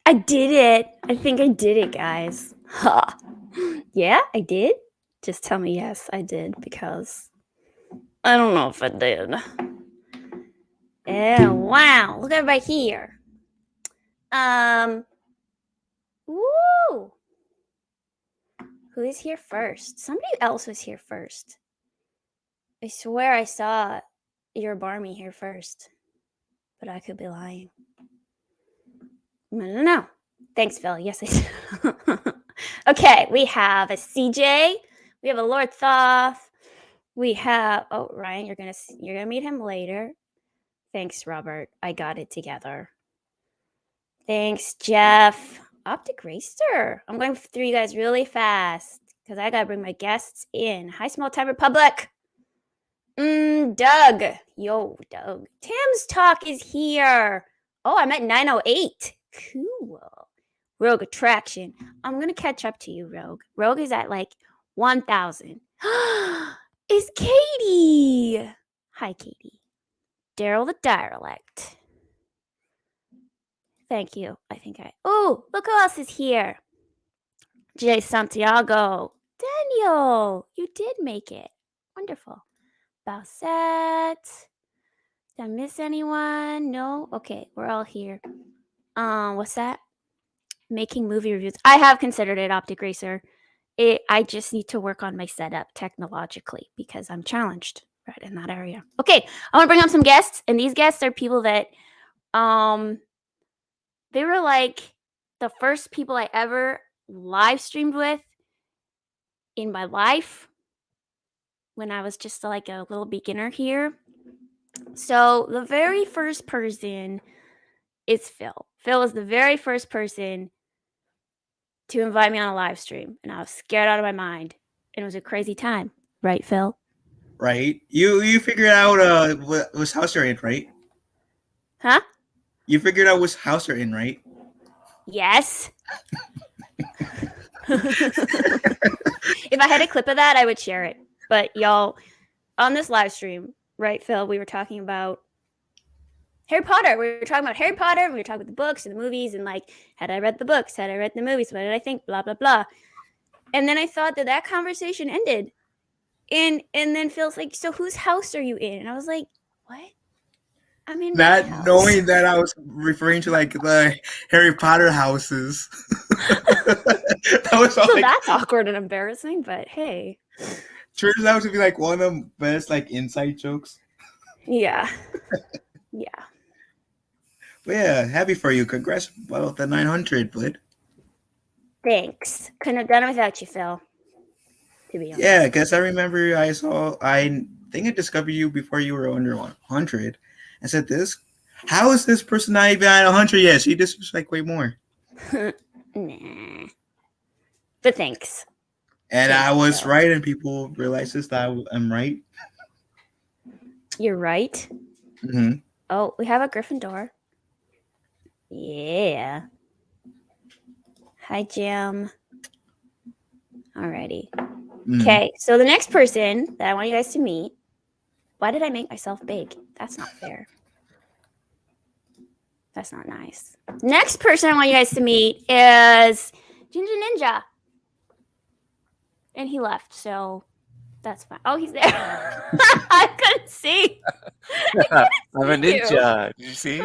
I did it. I think I did it, guys. Ha. Yeah, I did. Just tell me yes, I did, because I don't know if I did. Yeah, wow. Look at everybody here. Woo! Who is here first? Somebody else was here first. I swear I saw your Barmy here first, but I could be lying. I don't know. Thanks, Phil. Yes, I did. Okay, we have a CJ. We have a Lord Thoth. We have Ryan. You're gonna meet him later. Thanks, Robert. I got it together. Thanks, Jeff. Optic Racer. I'm going through you guys really fast because I gotta bring my guests in. Hi, Small Time Republic. Doug. Yo, Doug. Tim's Talk is here. Oh, I'm at 908. Cool. Rogue Attraction. I'm gonna catch up to you, Rogue. Rogue is at like 1,000. Is Katie. Hi, Katie. Daryl the Dialect. Thank you. Oh, look who else is here. Jay Santiago. Daniel, you did make it. Wonderful. Balsette. Did I miss anyone? No? Okay, we're all here. What's that? Making movie reviews. I have considered it, Optic Racer. I just need to work on my setup technologically because I'm challenged right in that area. Okay, I want to bring up some guests, and these guests are people that they were like the first people I ever live streamed with in my life when I was just like a little beginner here. So the very first person is Phil. Phil was the very first person to invite me on a live stream, and I was scared out of my mind, and it was a crazy time, right, Phil? Right. You figured out what house you're in, right? Huh? You figured out which house you're in, right? Yes. If I had a clip of that, I would share it. But y'all, on this live stream, right, Phil, we were talking about Harry Potter. We were talking about Harry Potter, and we were talking about the books and the movies, and like, had I read the books? Had I read the movies? What did I think? Blah, blah, blah. And then I thought that conversation ended. And then Phil's like, so whose house are you in? And I was like, what? I'm in my Not house. knowing that I was referring to like the Harry Potter houses. That was all So like, that's awkward and embarrassing, but hey. turns out to be like one of the best like inside jokes. Yeah. Yeah. But yeah, happy for you. Congrats about the 900, bud. Thanks. Couldn't have done it without you, Phil. To be honest. Yeah, because I remember I think I discovered you before you were under 100. I said, how is this person not even at 100 yet? She just like way more. Nah. But thanks. And I was right, and people realize this, that I'm right. You're right. Mm-hmm. Oh, we have a Gryffindor. Yeah. Hi, Jim. Alrighty. Okay, so the next person that I want you guys to meet. Why did I make myself big? That's not fair. That's not nice. Next person I want you guys to meet is Ginger Ninja. And he left, so that's fine. Oh, he's there. I couldn't see. I'm a ninja. Did you see?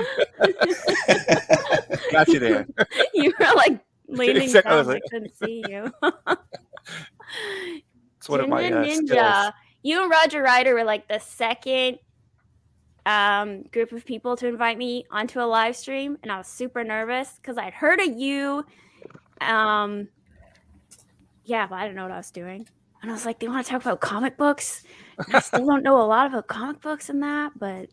Got you there. You were like leaning Exactly. down. I couldn't see you. It's one of my Ninja. skills. You and Roger Ryder were like the second group of people to invite me onto a live stream, and I was super nervous because I'd heard of you. Yeah, but I didn't know what I was doing. And I was like, they want to talk about comic books? And I still don't know a lot about comic books and that, but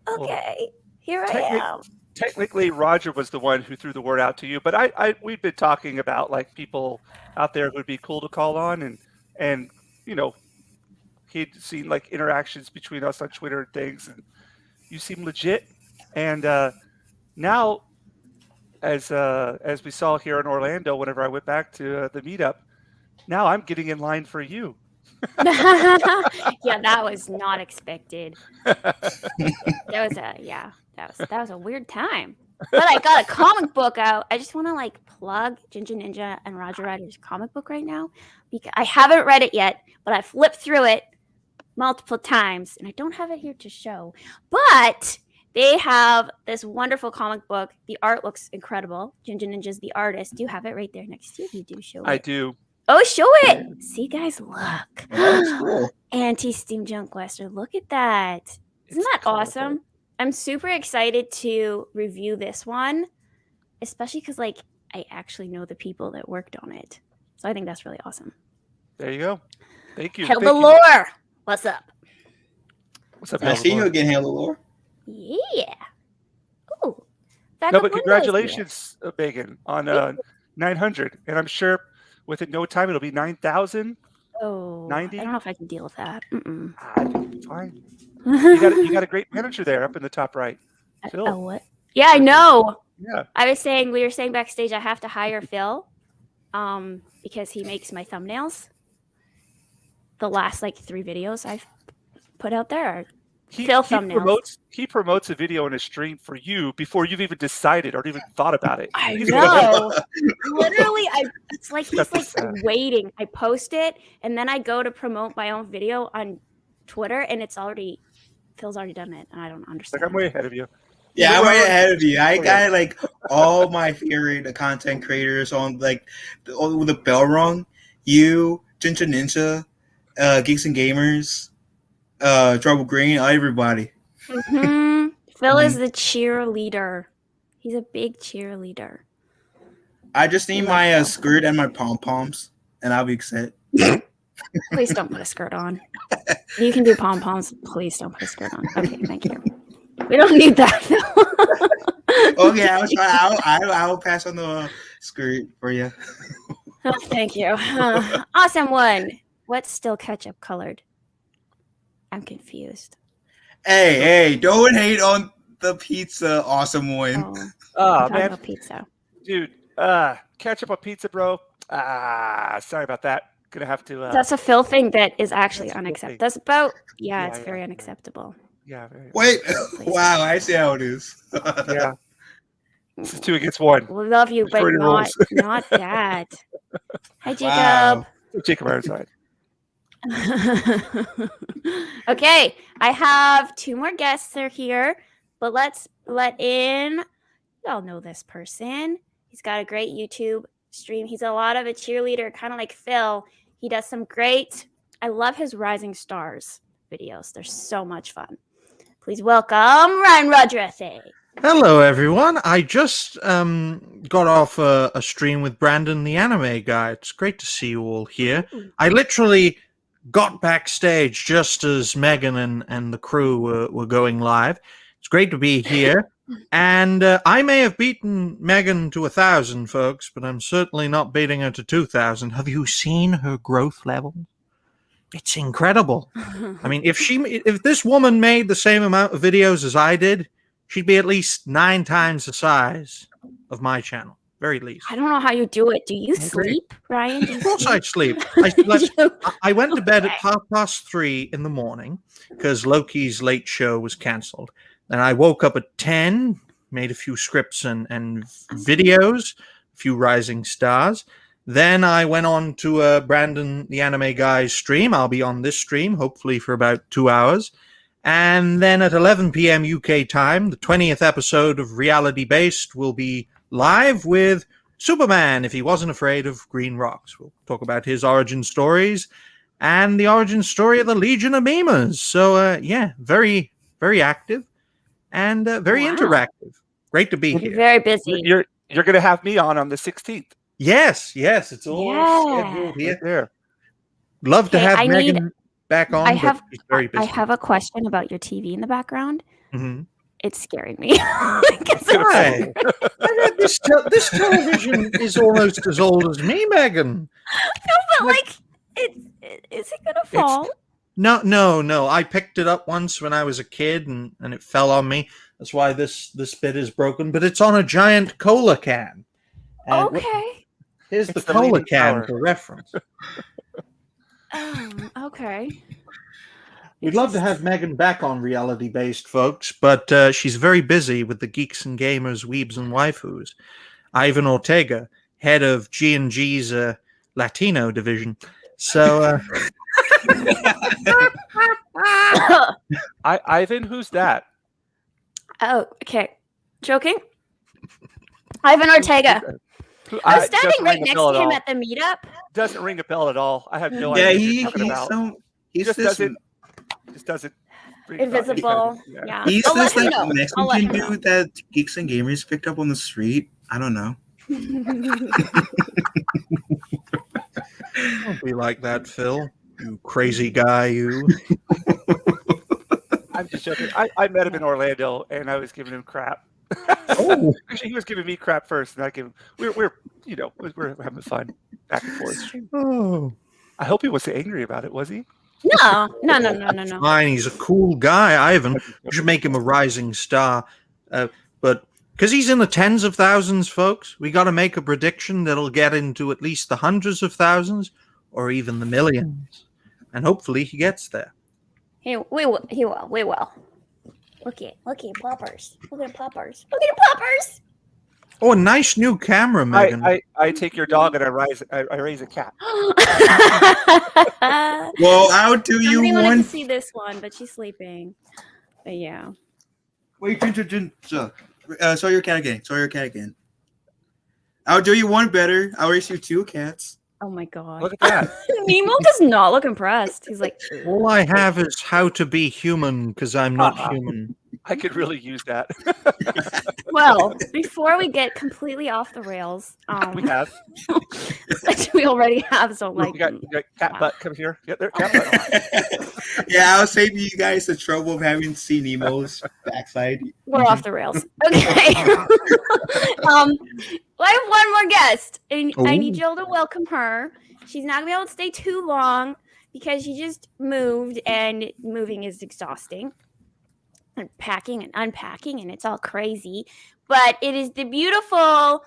okay, well, here I am. Technically, Roger was the one who threw the word out to you, but we've been talking about like people out there who'd be cool to call on, and you know, he'd seen like interactions between us on Twitter and things, and you seem legit. And now, as we saw here in Orlando, whenever I went back to the meetup, now I'm getting in line for you. Yeah, that was not expected. That was a weird time. But I got a comic book out. I just want to like plug Ginger Ninja and Roger Rabbit's comic book right now because I haven't read it yet, but I flipped through it multiple times and I don't have it here to show. But they have this wonderful comic book. The art looks incredible. Ginger Ninja's the artist. Do you have it right there next to you? You do show it. I do. Oh, show it. See, guys, look. That's cool. Anti-Steam Junk Western. Look at that. Isn't It's that colorful. awesome? I'm super excited to review this one, especially because like I actually know the people that worked on it. So I think that's really awesome. There you go. Thank you. Hell Thank the you. lore. What's up? What's up, I see you Hellboy? again, Halo Lore. Yeah. Ooh. No, but congratulations, Megan, on 900. And I'm sure within no time it'll be 9,000. Oh, 90? I don't know if I can deal with that. Mm-mm. I think it's fine. You got a great manager there up in the top right. Phil. Oh, what? Yeah, I know. Yeah. We were saying backstage, I have to hire Phil, because he makes my thumbnails. The last like 3 videos I've put out there are Phil thumbnails. He promotes a video in a stream for you before you've even decided or even thought about it. I He's know. Literally, it's like he's That's like sad. waiting. I post it, and then I go to promote my own video on Twitter, and Phil's already done it, and I don't Like, understand. I'm way ahead of you. Yeah, I'm way ahead of you. I got like all my favorite content creators on like with the bell rung. You, Ginger Ninja, Geeks and Gamers, Trouble Green, everybody. Mhm. Phil is the cheerleader. He's a big cheerleader. I just need Love my Phil. skirt and my pom poms, and I'll be set. Please don't put a skirt on. You can do pom poms. Please don't put a skirt on. Okay, thank you. We don't need that, Phil. Okay, I'll pass on the skirt for you. Oh, thank you. Awesome one. What's still ketchup colored? I'm confused. Hey, don't hate on the pizza, awesome one. Oh, Oh, I'm talking man. about pizza. Dude, ketchup on pizza, bro. Sorry about that. Gonna have to. That's a Phil thing that is actually That's a Phil unacceptable. thing. That's about, Yeah, it's yeah, very yeah. unacceptable. Yeah. Very, Wait, wow, I see how it is. Yeah. This is 2 against 1. We love you, but Freudian not, rules. not that. Hi, Jacob. Wow. Jacob Ironside. Okay, I have 2 more guests that are here, but let's let in. You all know this person. He's got a great YouTube stream. He's a lot of a cheerleader, kind of like Phil. He does some great. I love his Rising Stars videos. They're so much fun. Please welcome Ryan Rodriguez. Hello, everyone. I just got off a stream with Brandon, the anime guy. It's great to see you all here. I literally got backstage just as Megan and the crew were going live. It's great to be here. And I may have beaten Megan to 1,000, folks, but I'm certainly not beating her to 2,000. Have you seen her growth level? It's incredible. I mean, if this woman made the same amount of videos as I did, she'd be at least 9 times the size of my channel, very least. I don't know how you do it. Do you sleep, Ryan? Do you Of course sleep? I sleep. I went to bed at 3:30 in the morning because Loki's late show was cancelled. Then I woke up at 10, made a few scripts and videos, a few Rising Stars. Then I went on to Brandon, the anime guy's stream. I'll be on this stream, hopefully for about 2 hours. And then at 11 p.m. UK time, the 20th episode of Reality Based will be live with Superman, if he wasn't afraid of green rocks. We'll talk about his origin stories and the origin story of the Legion of Memers. So, yeah, very, very active and very Wow. interactive. Great to be You're here. very busy. You're gonna have me on the 16th. Yes, it's all Yeah. scheduled here. Right there. Love to Okay, have I Megan back on, I but have she's very busy. I have a question about your TV in the background. Mhm. It's scaring me. 'Cause Why? this television is almost as old as me, Megan. but like, is it gonna fall? No. I picked it up once when I was a kid, and it fell on me. That's why this bit is broken. But it's on a giant cola can. And Okay. here's It's the the cola leaning can tower. for reference. Okay. We'd love to have Megan back on Reality Based, folks, but she's very busy with the Geeks and Gamers, Weebs and Waifus. Ivan Ortega, head of G&G's Latino division. So, Ivan, who's that? Oh, okay. Joking? Ivan Ortega. I was standing right next to him at the meetup. Doesn't ring a bell at all. I have no Yeah, idea what you're talking about. he's Just this doesn't ring invisible. Yeah. he's I'll this let him like know. Mexican dude that Geeks and Gamers picked up on the street. I don't know. don't be like that, Phil. You crazy guy, you. I'm just joking. I met him in Orlando, and I was giving him crap. Oh. He was giving me crap first, and I gave him. We're having fun back and forth. Oh. I hope he wasn't angry about it, was he? No. Fine, he's a cool guy, Ivan. You should make him a rising star. But because he's in the tens of thousands, folks, we got to make a prediction that'll get into at least the hundreds of thousands or even the millions. And hopefully he gets there. We will. Look at poppers. Look at poppers. Oh, a nice new camera, Megan. I take your dog and I raise a cat. Well, I'll do you Somebody wanted one. to see this one, but she's sleeping. But yeah. Wait, saw your cat again. I'll do you one better. I'll raise you 2 cats. Oh my god. Look at that. Nemo does not look impressed. He's like, All I have is how to be human because I'm not human. I could really use that. well, before we get completely off the rails, We have. which we already have, so like You got cat butt. Come here. Get there. Cat butt. Yeah, I'll save you guys the trouble of having to see Nemo's backside. we're off the rails. Okay. I have one more guest, and I need y'all to welcome her. She's not gonna be able to stay too long because she just moved, and moving is exhausting. And packing and unpacking, and it's all crazy. But it is the beautiful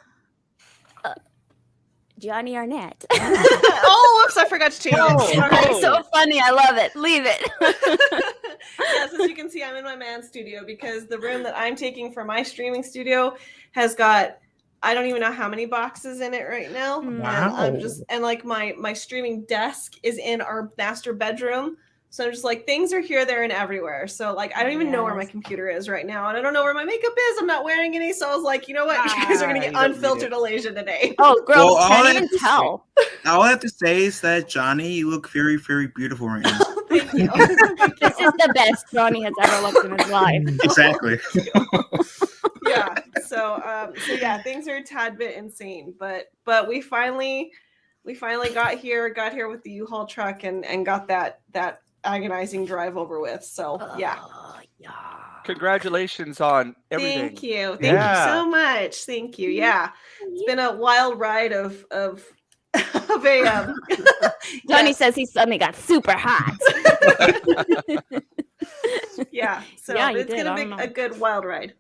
Johnny Arnett. Oh, whoops! I forgot to change it. It's so funny. I love it. Leave it. Yes, as you can see, I'm in my man's studio because the room that I'm taking for my streaming studio has got, I don't even know how many boxes in it right now. Wow. And like my streaming desk is in our master bedroom. So I'm just like, things are here, there, and everywhere. So like, I don't even know where my computer is right now, and I don't know where my makeup is. I'm not wearing any, so I was like, you know what, you guys are gonna get unfiltered Alasia today. Oh, girl, Well, can't even tell. All I have to say is that Johnny, you look very, very beautiful right now. Thank you. This is the best Johnny has ever looked in his life. Exactly. Yeah. So yeah, things are a tad bit insane, but we finally got here with the U-Haul truck and got that agonizing drive over with. So yeah. Congratulations on everything. Thank you so much. Thank you. Yeah, it's been a wild ride of a Johnny says he suddenly got super hot. yeah. So Yeah, you it's did. gonna I be don't know. a good wild ride.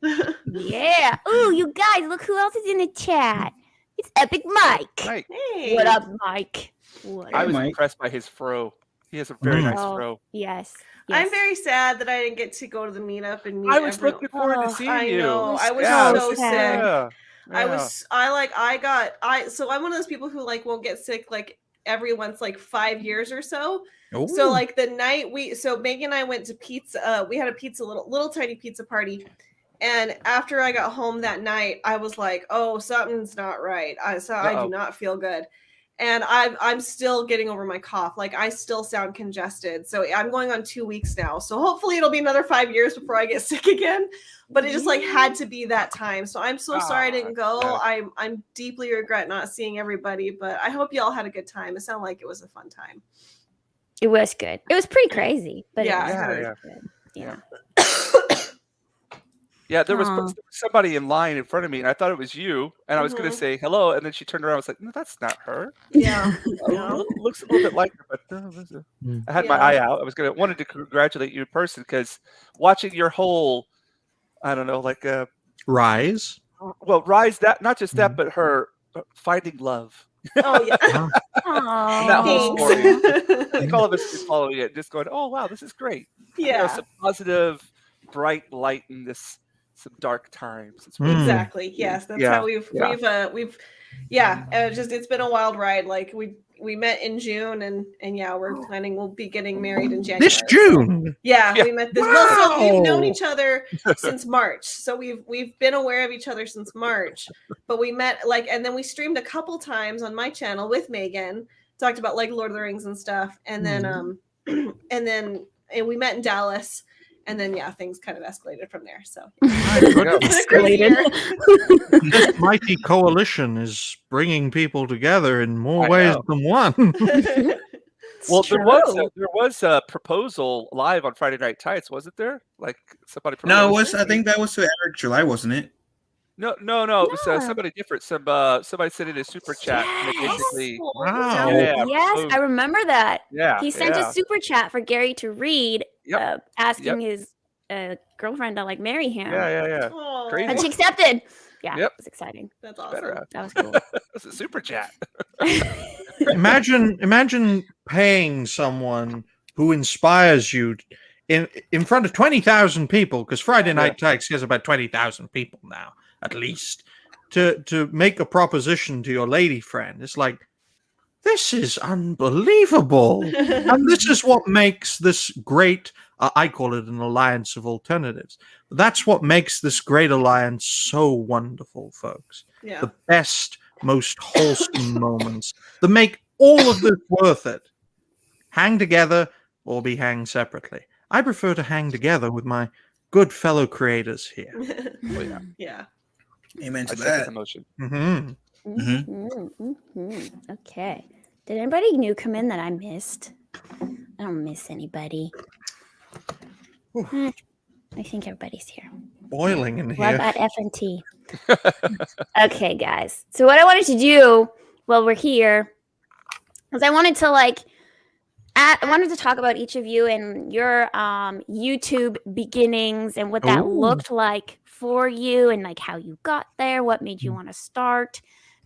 Yeah. Ooh, you guys, look who else is in the chat. It's Epic Mike. Mike, Hey. What up, Mike? What I up? was Mike. impressed by his fro. He has a very nice Oh, fro. Yes. I'm very sad that I didn't get to go to the meetup and meet I was everyone. looking forward to Oh, seeing I you. know. I was Yeah. so sick. Yeah. So I'm one of those people who like won't get sick like every once like 5 years or so. Oh. So like the night Megan and I went to pizza, we had a pizza, little tiny pizza party. And after I got home that night, I was like, oh, something's not right. I do not feel good. And I'm still getting over my cough. Like I still sound congested. So I'm going on 2 weeks now. So hopefully it'll be another 5 years before I get sick again. But it just like had to be that time. So I'm so sorry I didn't go. I'm deeply regret not seeing everybody, but I hope you all had a good time. It sounded like it was a fun time. It was good. It was pretty crazy, but Yeah. it was good. Yeah. Yeah, there was Aw. somebody in line in front of me, and I thought it was you. And I was going to say hello, and then she turned around. I was like, "No, that's not her. Yeah. Looks a little bit like her." But I had my eye out. I was wanted to congratulate you in person because watching your whole, I don't know, like Rise. rise, that not just that, but her finding love Oh yeah. That whole story. I Thanks. think all of us is following it, just going, "Oh wow, this is great." Yeah. Some positive, bright light in some dark times. It's really good. Exactly. Yes, that's how we've just it's been a wild ride. Like we met in June and yeah, we're planning we'll be getting married in January. This June. So, we met this. Wow. Well, so we've known each other since March. So we've been aware of each other since March. But we met and then we streamed a couple times on my channel with Megan, talked about like Lord of the Rings and stuff. And then and we met in Dallas. And then, things kind of escalated from there. So, escalated. This mighty coalition is bringing people together in more ways than one. Well, there was a proposal live on Friday Night Tights, wasn't there? Like somebody proposed. No, it was. I think that was to Eric July, wasn't it? No. It was somebody different. Somebody sent in a super chat. Basically, Wow. Yes, I remember that. Yeah, he sent a super chat for Gary to read, asking Yep. his girlfriend to like marry him. Yeah. Aw. Crazy. And she accepted. Yeah, Yep. it was exciting. That's awesome. That was cool. That's a super chat. Imagine paying someone who inspires you in front of 20,000 people, because Friday Night Tights has about 20,000 people now, at least, to make a proposition to your lady friend. It's like, this is unbelievable. And this is what makes this great, I call it an alliance of alternatives. That's what makes this great alliance so wonderful, folks. Yeah. The best, most wholesome moments that make all of this worth it. Hang together or be hanged separately. I prefer to hang together with my good fellow creators here. Yeah. Amen to I that. second the motion. Okay. Did anybody new come in that I missed? I don't miss anybody. I think everybody's here. Boiling in Love here. that F&T. Okay, guys. So what I wanted to do while we're here is I wanted to talk about each of you and your YouTube beginnings and what that looked like for you and like how you got there, what made you want to start.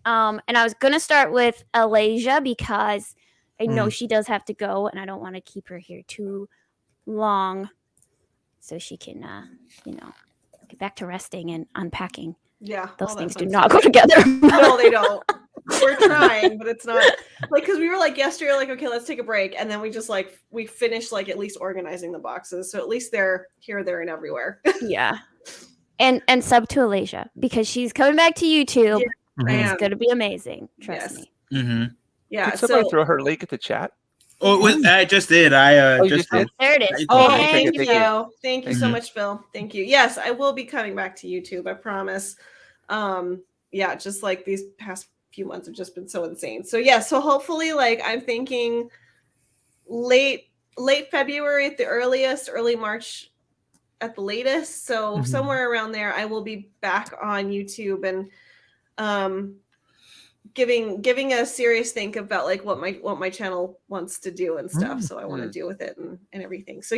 And I was going to start with Alasia because I know she does have to go and I don't want to keep her here too long so she can, get back to resting and unpacking. Yeah. Those things do not go together. No, they don't. We're trying, but it's not like, because we were like yesterday, like, okay, let's take a break. And then we just we finished at least organizing the boxes. So at least they're here, there, and everywhere. Yeah. And sub to Alasia because she's coming back to YouTube. Yeah, it's going to be amazing. Trust me. Mm-hmm. Yeah. Could somebody throw her link at the chat? Oh, I just did. Just did. There it is. Oh, Thank you. Thank you so much, Phil. Thank you. Yes, I will be coming back to YouTube. I promise. Just like these past few months have just been so insane. So so hopefully I'm thinking late February at the earliest, early March at the latest. So somewhere around there, I will be back on YouTube and giving a serious think about what my channel wants to do and stuff. So I want to deal with it and everything. So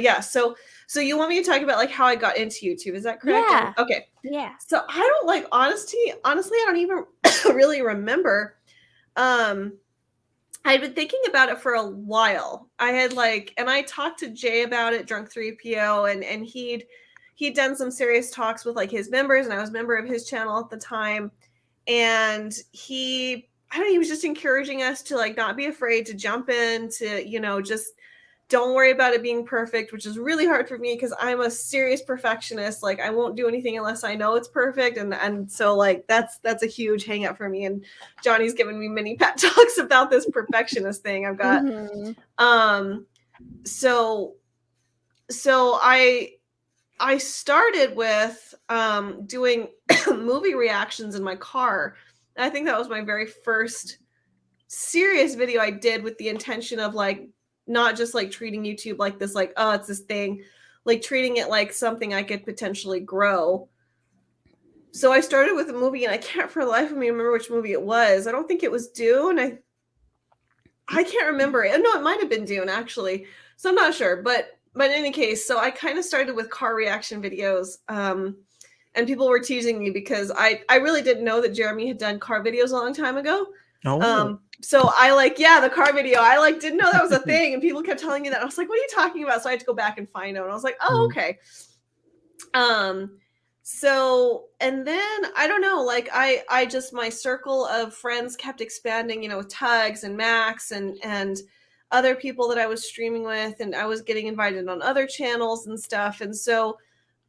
so you want me to talk about how I got into YouTube? Is that correct? Yeah. Okay. Yeah. So I don't honestly, I don't even really remember. I'd been thinking about it for a while. I had and I talked to Jay about it, Drunk 3PO, and he'd done some serious talks with his members, and I was a member of his channel at the time. And he was just encouraging us to not be afraid to jump in, to, just don't worry about it being perfect, which is really hard for me because I'm a serious perfectionist. I won't do anything unless I know it's perfect. And so that's a huge hang up for me. And Johnny's given me many pep talks about this perfectionist thing I've got. So I started with doing movie reactions in my car. And I think that was my very first serious video I did with the intention of not just treating YouTube like this, oh, it's this thing, treating it like something I could potentially grow. So I started with a movie, and I can't for the life of me remember which movie it was. I don't think it was Dune. I can't remember it. No, it might have been Dune actually. So I'm not sure, but in any case, so I kind of started with car reaction videos. And people were teasing me because I really didn't know that Jeremy had done car videos a long time ago. Oh. So I like, yeah, the car video. I like didn't know that was a thing, and people kept telling me that. I was like, "What are you talking about?" So I had to go back and find out. And I was like, "Oh, okay." So and then I don't know, like I just my circle of friends kept expanding, you know, with Tugs and Max and other people that I was streaming with, and I was getting invited on other channels and stuff. And so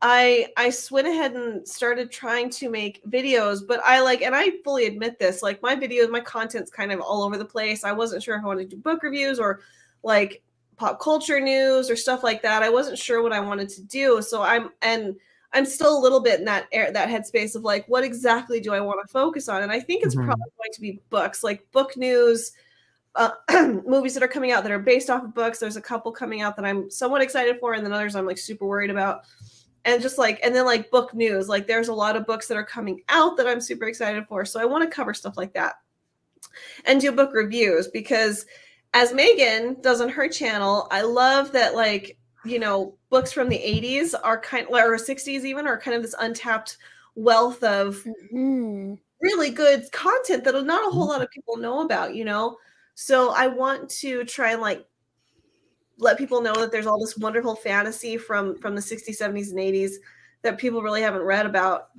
I went ahead and started trying to make videos, but and I fully admit this, like my content's kind of all over the place. I wasn't sure if I wanted to do book reviews or like pop culture news or stuff like that. I wasn't sure what I wanted to do. So I'm still a little bit in that headspace of like, what exactly do I want to focus on? And I think it's probably going to be books, like book news, movies that are coming out that are based off of books. There's a couple coming out that I'm somewhat excited for, and then others I'm like super worried about. And just like, and then like book news, like there's a lot of books that are coming out that I'm super excited for. So I want to cover stuff like that and do book reviews, because as Megan does on her channel, I love that, like, you know, books from the 80s are kind of, or 60s even, are kind of this untapped wealth of really good content that not a whole lot of people know about, you know? So I want to try and like let people know that there's all this wonderful fantasy from the 60s, 70s, and 80s that people really haven't read about.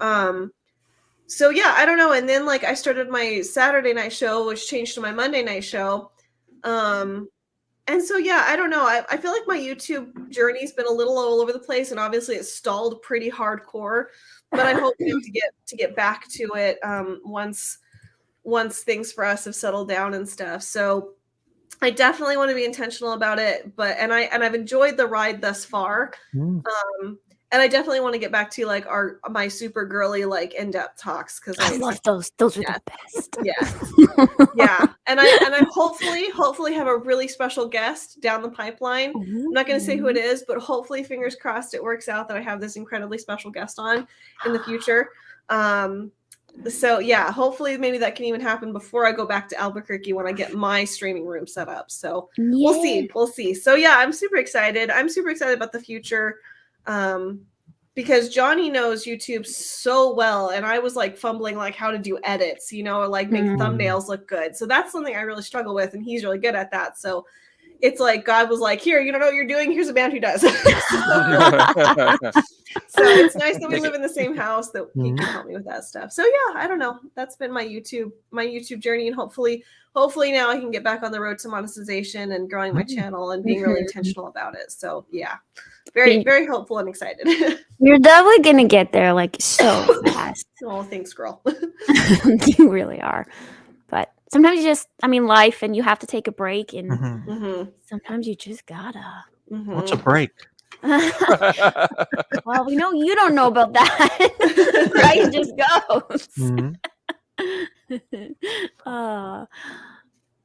So yeah, I don't know. And then like I started my Saturday night show, which changed to my Monday night show. And so yeah, I don't know. I feel like my YouTube journey's been a little all over the place, and obviously it's stalled pretty hardcore. But I hope to get back to it once things for us have settled down and stuff. So I definitely want to be intentional about it, and I've enjoyed the ride thus far. And I definitely want to get back to like my super girly, like in-depth talks, because I love those. Those are the best. Yeah. Yeah. And I hopefully have a really special guest down the pipeline. I'm not going to say who it is, but hopefully, fingers crossed, it works out that I have this incredibly special guest on in the future. So yeah, hopefully maybe that can even happen before I go back to Albuquerque when I get my streaming room set up. So we'll see. So yeah, I'm super excited. I'm super excited about the future. Because Johnny knows YouTube so well, and I was like fumbling like how to do edits, you know, or like make thumbnails look good. So that's something I really struggle with, and he's really good at that. So it's like God was like, here, you don't know what you're doing. Here's a man who does. So it's nice that we live in the same house, that he can help me with that stuff. So yeah, I don't know. That's been my YouTube journey, and hopefully now I can get back on the road to monetization and growing my channel and being really intentional about it. So yeah, very, very hopeful and excited. You're definitely gonna get there like so fast. Oh, thanks, girl. You really are. But sometimes life, and you have to take a break, and sometimes you just gotta. What's a break? Well, we know you don't know about that. Right? Just goes.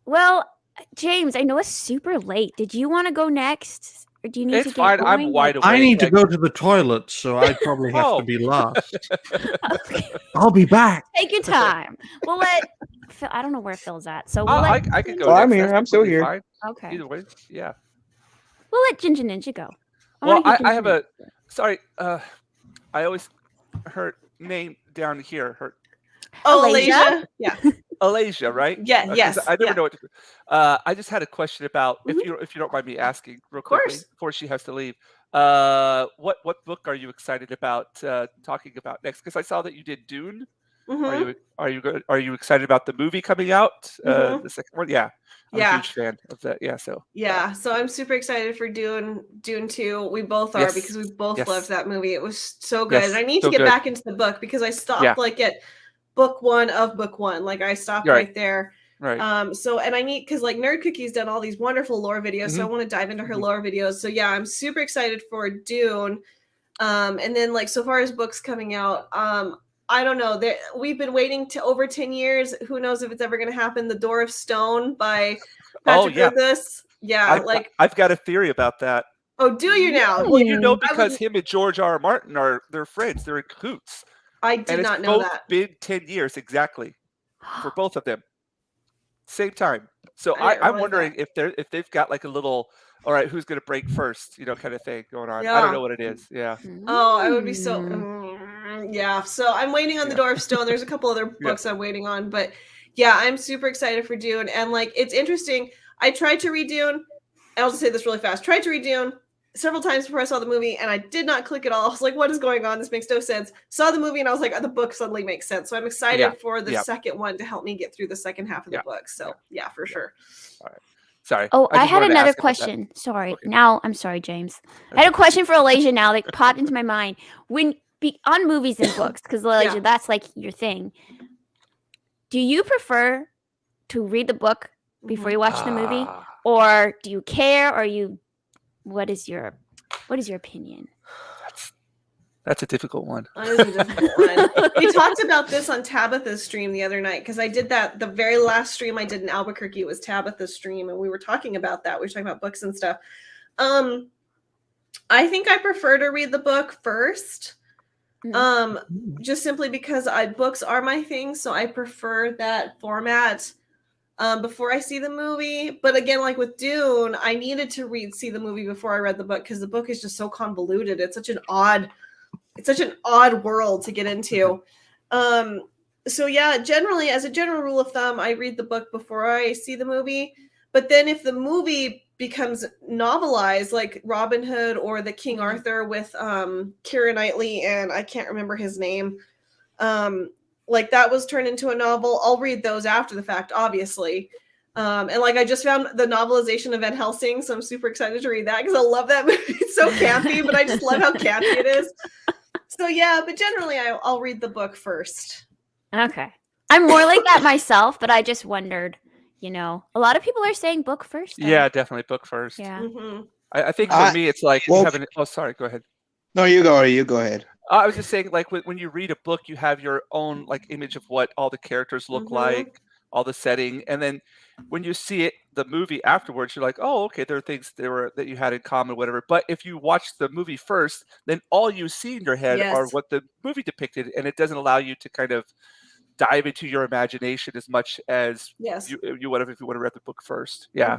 Well, James, I know it's super late. Did you want to go next? Or do you need to get fine. going? I'm wide awake. I need to go to the toilet, so I probably have to be last. I'll be back. Take your time. We'll let Phil. I don't know where Phil's at, so we'll I could go. I'm next. here. That's I'm still completely here. fine. Okay. Either way, yeah. We'll let Ginger Ninja go. Well, I have a. Sorry, I always her name down here. Her Alasia? Yeah. Alasia, right? Yeah. Yes. I never know what. I just had a question about if you don't mind me asking real quickly before she has to leave. What book are you excited about talking about next? Because I saw that you did Dune. Are you excited about the movie coming out? The second one, yeah. I'm a huge fan of that. Yeah, so I'm super excited for Dune 2. We both are, because we both loved that movie. It was so good. And I need to get back into the book, because I stopped like at book 1 of book 1. Like I stopped right there. Right. So, and I need, because like Nerd Cookie's done all these wonderful lore videos, so I want to dive into her lore videos. So yeah, I'm super excited for Dune. And then like so far as books coming out, I don't know. We've been waiting to over 10 years. Who knows if it's ever going to happen? The Door of Stone by Patrick Rothfuss. Yeah, I've got a theory about that. Oh, do you now? Well, you know, because him and George R. R. Martin they're friends. They're in cahoots. I did not know that. Been 10 years exactly for both of them. Same time. So I'm wondering if they've got like a little, all right, who's going to break first, you know, kind of thing going on. Yeah. I don't know what it is. Yeah. Oh, I would be so. Yeah. So I'm waiting on the Door of Stone. There's a couple other books I'm waiting on, but Yeah, I'm super excited for Dune, and like it's interesting. I tried to read Dune, and I'll just say this really fast. Tried to read Dune several times before I saw the movie, and I did not click at all. I was like, "What is going on? This makes no sense." Saw the movie, and I was like, "The book suddenly makes sense." So I'm excited for the second one to help me get through the second half of the book. So yeah, for sure. All right. Sorry. Oh, I just had wanted to another ask about that. question. Sorry. Okay. Now, I'm sorry, James. I had a question for Alasia now that popped into my mind. On movies and books, because Alasia, Yeah. that's like your thing. Do you prefer to read the book before you watch the movie, or do you care, or what is your opinion? That's a difficult one. That is a difficult one. We talked about this on Tabitha's stream the other night because I did that. The very last stream I did in Albuquerque was Tabitha's stream, and we were talking about that. We were talking about books and stuff. I think I prefer to read the book first. Just simply because books are my thing, so I prefer that format before I see the movie. But again, like with Dune, I needed to see the movie before I read the book because the book is just so convoluted. It's such an odd world to get into. So yeah, generally, as a general rule of thumb, I read the book before I see the movie. But then if the movie becomes novelized, like Robin Hood or the King Arthur with Keira Knightley and I can't remember his name, like that was turned into a novel, I'll read those after the fact, obviously. And like I just found the novelization of Van Helsing, so I'm super excited to read that because I love that movie. It's so campy, but I just love how campy it is. So yeah, but generally I'll read the book first. Okay. I'm more like that myself, but I just wondered, a lot of people are saying book first. Though. Yeah, definitely book first. Yeah. Mm-hmm. I think for me, it's like you have an. Oh, sorry. Go ahead. No, you go. You go ahead. I was just saying, like when you read a book, you have your own like image of what all the characters look like, all the setting, and then when you see the movie afterwards, you're like, oh, okay, there are things that you had in common, whatever. But if you watch the movie first, then all you see in your head are what the movie depicted, and it doesn't allow you to kind of dive into your imagination as much as you would have if you would have read the book first. Yeah.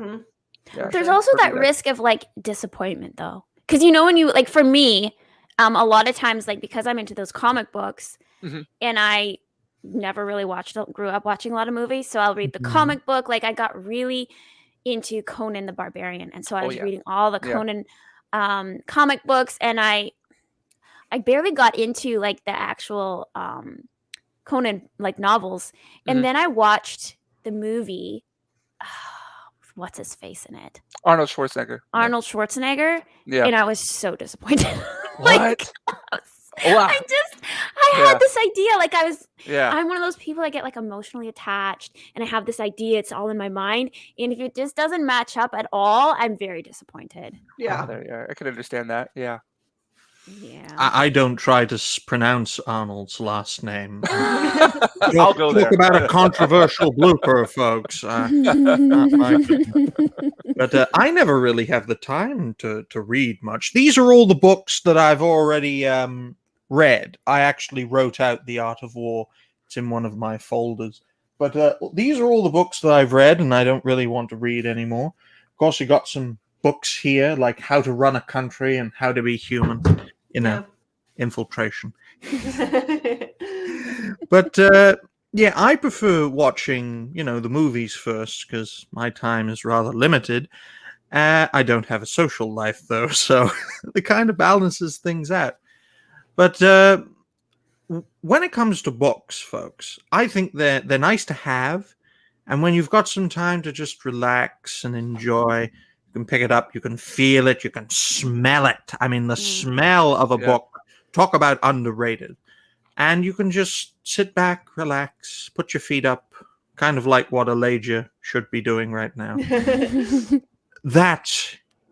Yeah. There's also that risk of like disappointment though. Because when you like for me, a lot of times like because I'm into those comic books and I never really grew up watching a lot of movies. So I'll read the comic book. Like I got really into Conan the Barbarian. And so I was reading all the Conan comic books and I barely got into like the actual Conan like novels. And then I watched the movie. What's his face in it? Arnold Schwarzenegger. Yeah. And I was so disappointed. What? Wow. I had this idea. Like I'm one of those people that get like emotionally attached and I have this idea. It's all in my mind. And if it just doesn't match up at all, I'm very disappointed. Yeah. I can understand that. Yeah. Yeah. I don't try to pronounce Arnold's last name. I'll go there. Talk about a controversial blooper, folks. But I never really have the time to read much. These are all the books that I've already read. I actually wrote out The Art of War. It's in one of my folders. But these are all the books that I've read, and I don't really want to read anymore. Of course, you got some books here, like How to Run a Country and How to Be Human, infiltration. But I prefer watching, the movies first because my time is rather limited. I don't have a social life though, so it kind of balances things out. But when it comes to books, folks, I think they're nice to have, and when you've got some time to just relax and enjoy. You can pick it up, you can feel it, you can smell it. I mean, the smell of a book, talk about underrated. And you can just sit back, relax, put your feet up, kind of like what Alasia should be doing right now. That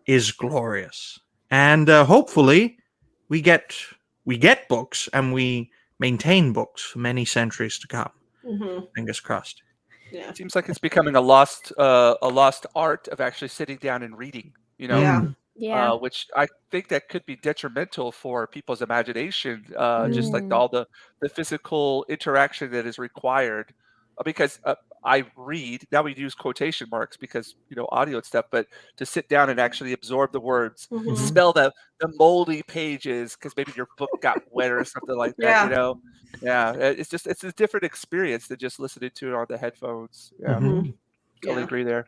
is glorious. And hopefully we get books and we maintain books for many centuries to come. Fingers crossed. Yeah. It seems like it's becoming a lost art of actually sitting down and reading, which I think that could be detrimental for people's imagination, just like all the physical interaction that is required because I read, now we use quotation marks because, audio and stuff, but to sit down and actually absorb the words, Mhm. smell the moldy pages because maybe your book got wet or something like that, Yeah, it's a different experience than just listening to it on the headphones. Yeah, Mhm. totally agree there.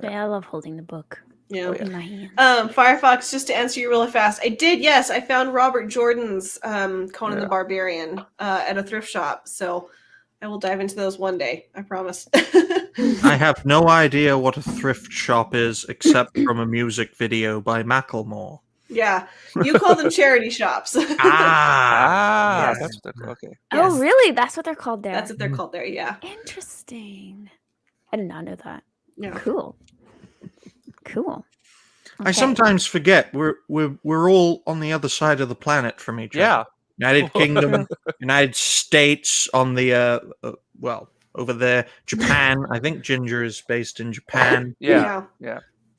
Yeah, I love holding the book Yeah. in my hand. Firefox, just to answer you really fast, I found Robert Jordan's Conan the Barbarian at a thrift shop, so I will dive into those one day, I promise. I have no idea what a thrift shop is except from a music video by Macklemore. Yeah, you call them charity shops. Yes. That's what okay. Oh, really? That's what they're called there. That's what they're called there, yeah. Interesting. I did not know that. Yeah. Cool. I sometimes forget we're all on the other side of the planet from each other. United Kingdom, United States on the over there. Japan. I think Ginger is based in Japan. Yeah.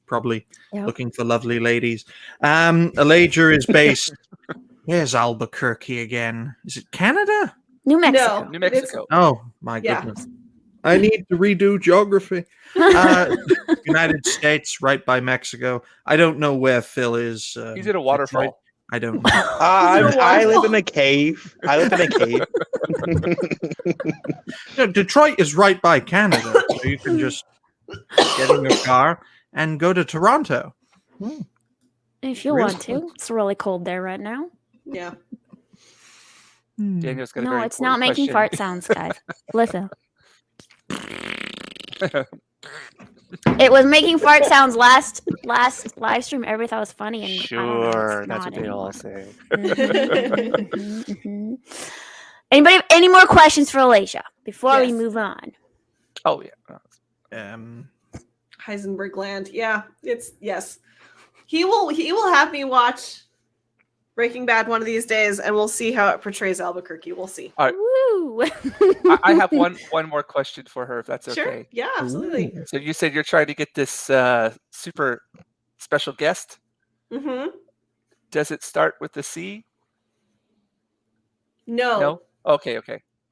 Probably looking for lovely ladies. Elijah is based. Where's Albuquerque again? Is it Canada? New Mexico. No, New Mexico. Oh my goodness. I need to redo geography. United States, right by Mexico. I don't know where Phil is. He's in a waterfall. I don't know. I live in a cave. No, Detroit is right by Canada, so you can just get in your car and go to Toronto. If you want to. It's really cold there right now. Yeah. Daniel's got a No, very it's not making important fart sounds, guys. Listen. It was making fart sounds last live stream. Everybody thought it was funny, and Sure, that's what not they anymore. all say. Anybody have any more questions for Alicia before we Yes. move on? Oh yeah. Heisenberg Land. Yeah, yes. He will have me watch Breaking Bad one of these days, and we'll see how it portrays Albuquerque. We'll see. All right. Woo! I have one more question for her, if that's okay. Sure. Yeah, absolutely. So you said you're trying to get this super special guest. Mm-hmm. Does it start with the C? No. No. Okay.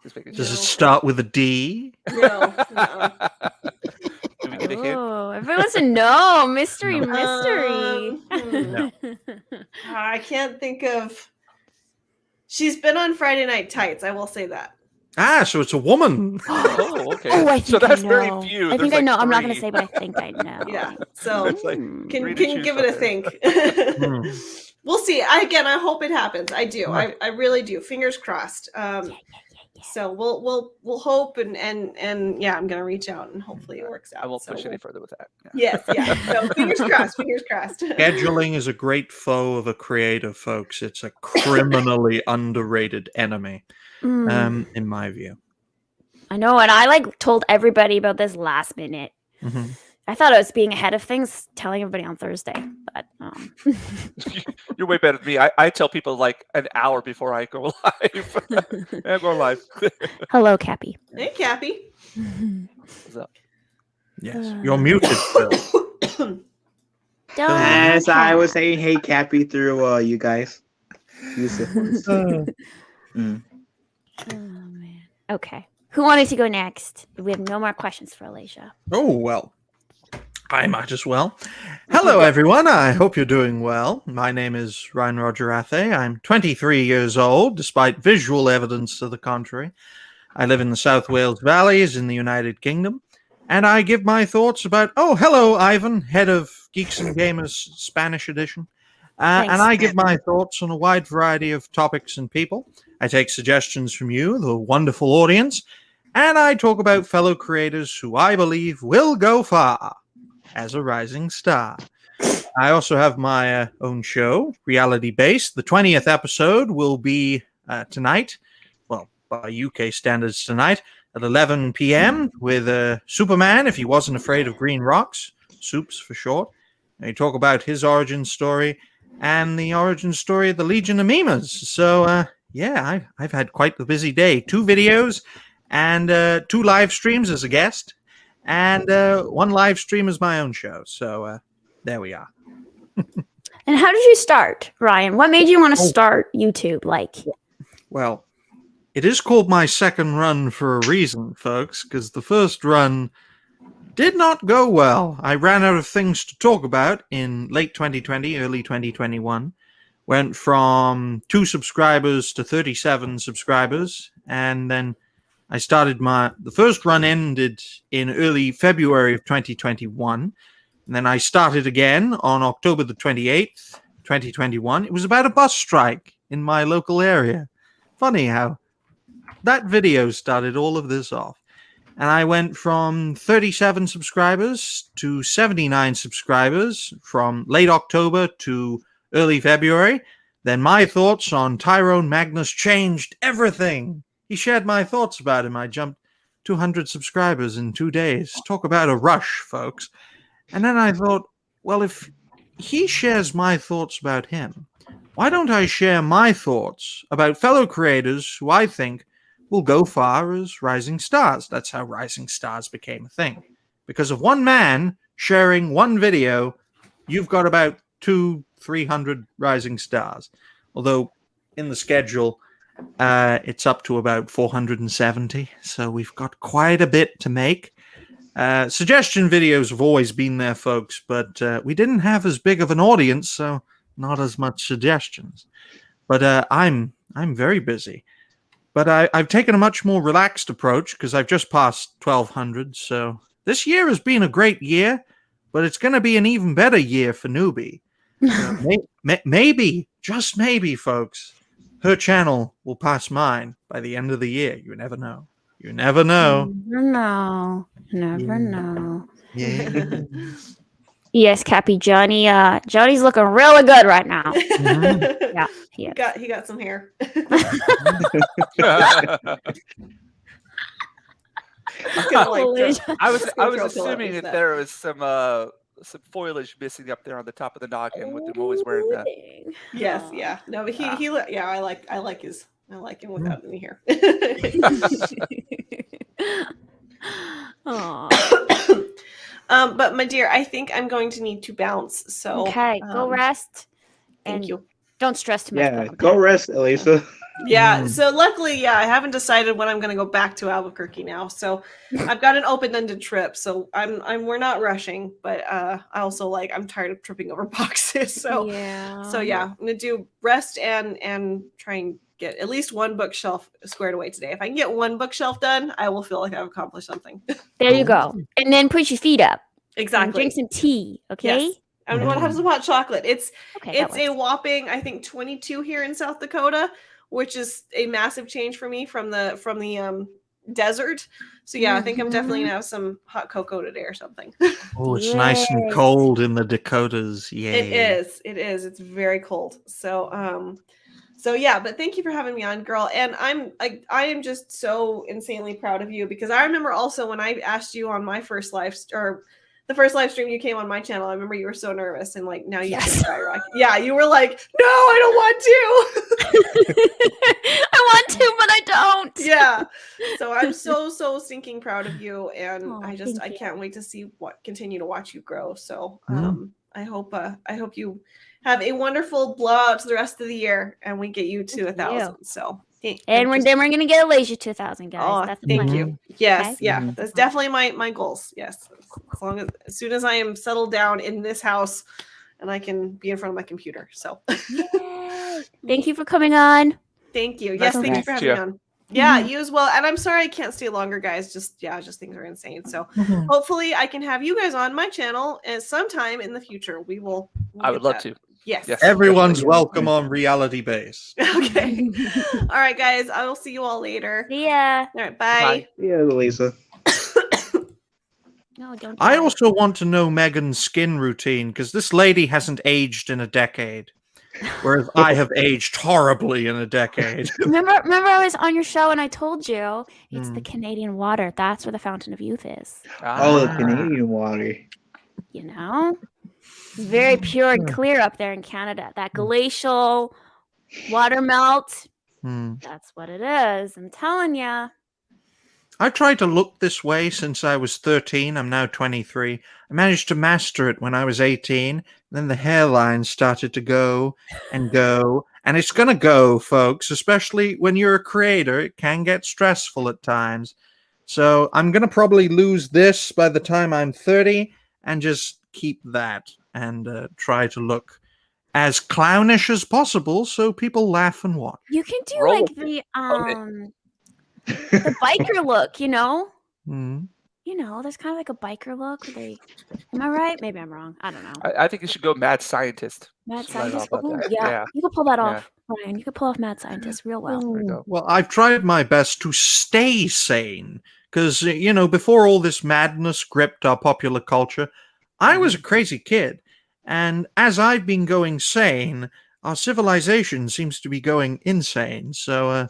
Just making Does sure. it start with a D? No. Do we get a hint? Oh, everyone's a no. Mystery. No. I can't think of. She's been on Friday Night Tights. I will say that. So it's a woman. Oh, okay. Oh, I think so that's I very know. few. I think There's I know. I'm not going to three. say, but I think I know. Yeah. So It's like Hmm. can three to choose give it a from think. We'll see. I hope it happens. I do. Right. I really do. Fingers crossed. So we'll hope and yeah, I'm gonna reach out and hopefully it works out. I won't So push any further with that. Yeah. Yes, yeah. So fingers crossed. Fingers crossed. Scheduling is a great foe of a creative, folks. It's a criminally underrated enemy, Mm. in my view. I know, and I told everybody about this last minute. Mhm. I thought I was being ahead of things, telling everybody on Thursday, but You're way better than me. I tell people like an hour before I go live. I'm going live. hello, Cappy. Hey, Cappy. What's up? Yes, you're muted, Phil. Don't As I was cry. saying, hey Cappy through you guys. Use it. Mm. Oh man. Okay. Who wanted to go next? We have no more questions for Alicia. Oh, well, I might as well. Hello, everyone. I hope you're doing well. My name is Ryan Roger Athe. I'm 23 years old, despite visual evidence to the contrary. I live in the South Wales Valleys in the United Kingdom, and I give my thoughts about... Oh, hello, Ivan, head of Geeks and Gamers Spanish edition. Thanks, And I give my thoughts on a wide variety of topics and people. I take suggestions from you, the wonderful audience, and I talk about fellow creators who I believe will go far as a rising star. I also have my own show, reality-based. The 20th episode will be tonight, well, by UK standards tonight, at 11 p.m. with Superman, if he wasn't afraid of green rocks, Soups for short. And we talk about his origin story and the origin story of the Legion of Memas. So, yeah, I've had quite the busy day. 2 videos and 2 live streams as a guest. And 1 live stream is my own show. So there we are. And how did you start, Ryan? What made you want to start YouTube? Well, it is called my second run for a reason, folks, because the first run did not go well. I ran out of things to talk about in late 2020, early 2021. Went from 2 subscribers to 37 subscribers, and then I started the first run ended in early February of 2021, and then I started again on October the 28th, 2021. It was about a bus strike in my local area. Funny how that video started all of this off. And I went from 37 subscribers to 79 subscribers from late October to early February. Then my thoughts on Tyrone Magnus changed everything. He shared my thoughts about him. I jumped 200 subscribers in 2 days. Talk about a rush, folks. And then I thought, well, if he shares my thoughts about him, why don't I share my thoughts about fellow creators who I think will go far as rising stars? That's how rising stars became a thing. Because of one man sharing one video, you've got about 200-300 rising stars. Although in the schedule, it's up to about 470. So we've got quite a bit to make. Suggestion videos have always been there, folks, but we didn't have as big of an audience, so not as much suggestions. But I'm very busy. But I've taken a much more relaxed approach because I've just passed 1,200. So this year has been a great year, but it's going to be an even better year for Newbie. Maybe, just maybe, folks, her channel will pass mine by the end of the year. You never know. You never know. Never know. Yeah. Yes, Cappy, Johnny's looking really good right now. Yeah, he got some hair. I was assuming that there was some foliage missing up there on the top of the noggin with him always wearing that. Yes, yeah. No, but I like him without any hair. But my dear, I think I'm going to need to bounce. So okay, go rest. Thank you. Don't stress too much. Yeah, go rest, Elisa. Yeah. So luckily, I haven't decided when I'm going to go back to Albuquerque now. So I've got an open-ended trip. So we're not rushing, but I also I'm tired of tripping over boxes. So yeah. I'm going to do rest and try and get at least one bookshelf squared away today. If I can get one bookshelf done, I will feel like I've accomplished something. There you go. And then put your feet up. Exactly. Drink some tea, okay? Yes. I want to have some hot chocolate. It's a works. whopping, I think, 22 here in South Dakota, which is a massive change for me from the desert. So yeah, I think I'm definitely gonna have some hot cocoa today or something. Oh, it's nice and cold in the Dakotas. Yay. It is. It's very cold. So yeah, but thank you for having me on, girl. And I am just so insanely proud of you because I remember also when I asked you on my first the first live stream you came on my channel, I remember you were so nervous and now you can skyrocket. Yeah, you were like, no, I don't want to. I want to, but I don't. Yeah. So I'm so stinking proud of you. And I can't wait to continue to watch you grow. So I hope you have a wonderful blowout to the rest of the year and we get you to 1,000. So then we're gonna get Alasia to 1,000, guys. Oh, that's thank you. Yes, okay? yeah, that's definitely my goals. Yes, as soon as I am settled down in this house, and I can be in front of my computer. So, thank you for coming on. Thank you. Yes, thank you for having me on. Yeah, you as well. And I'm sorry I can't stay longer, guys. Just things are insane. So hopefully I can have you guys on my channel sometime in the future. We'll I would love to. Yes. Everyone's welcome on Reality Base. Okay. All right, guys. I will see you all later. See ya. All right. Bye. Yeah, Lisa. No, don't. I also want to know Megan's skin routine because this lady hasn't aged in a decade, whereas I have aged horribly in a decade. Remember I was on your show and I told you it's the Canadian water. That's where the Fountain of Youth is. Oh, the Canadian water. You know? It's very pure and clear up there in Canada. That glacial water melt. That's what it is. I'm telling you. I tried to look this way since I was 13. I'm now 23. I managed to master it when I was 18. Then the hairline started to go, and it's going to go, folks, especially when you're a creator. It can get stressful at times. So I'm going to probably lose this by the time I'm 30 and just keep that and try to look as clownish as possible so people laugh and watch. You can do Roll like with it. the biker look, you know? Mm. You know, there's kind of like a biker look. Am I right? Maybe I'm wrong. I don't know. I think you should go mad scientist. Mad Just write all scientist. about Oh, that. yeah. You could pull that Yeah. off, Ryan. You could pull off mad scientist real well. There you go. Well, I've tried my best to stay sane because, before all this madness gripped our popular culture, I was a crazy kid. And as I've been going sane, our civilization seems to be going insane. So,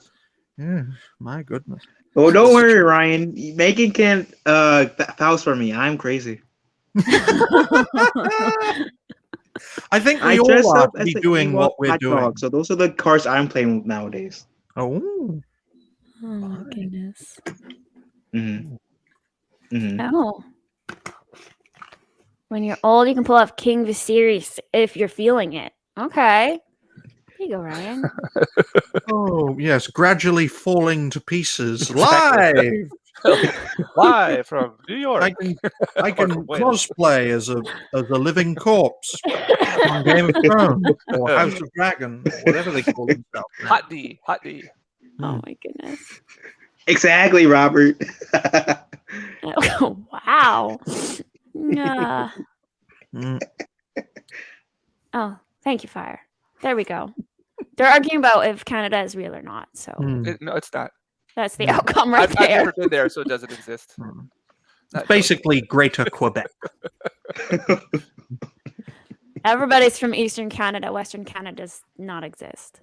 yeah, my goodness. Oh, don't worry, Ryan. Megan can vouch for me. I'm crazy. I think I we dress all are up to as be an doing emo what we're hot doing. dog. So those are the cars I'm playing with nowadays. Oh. Oh my goodness. Mm-hmm. Mm-hmm. Oh. When you're old, you can pull off King Viserys if you're feeling it. Okay. There you go, Ryan. Oh, yes, gradually falling to pieces. Exactly. Live! Live from New York. I can from Wales. cosplay as a living corpse on Game of Thrones or House of Dragon or whatever they call themselves. Hot D. Hot D. Oh my goodness. Exactly, Robert. Oh, wow. Nah. Mm. Oh, thank you, Fire. There we go. They're arguing about if Canada is real or not. So No, it's not. that's the outcome right I've there. never been there, so it doesn't exist. It's basically Greater Quebec. Everybody's from Eastern Canada. Western Canada does not exist.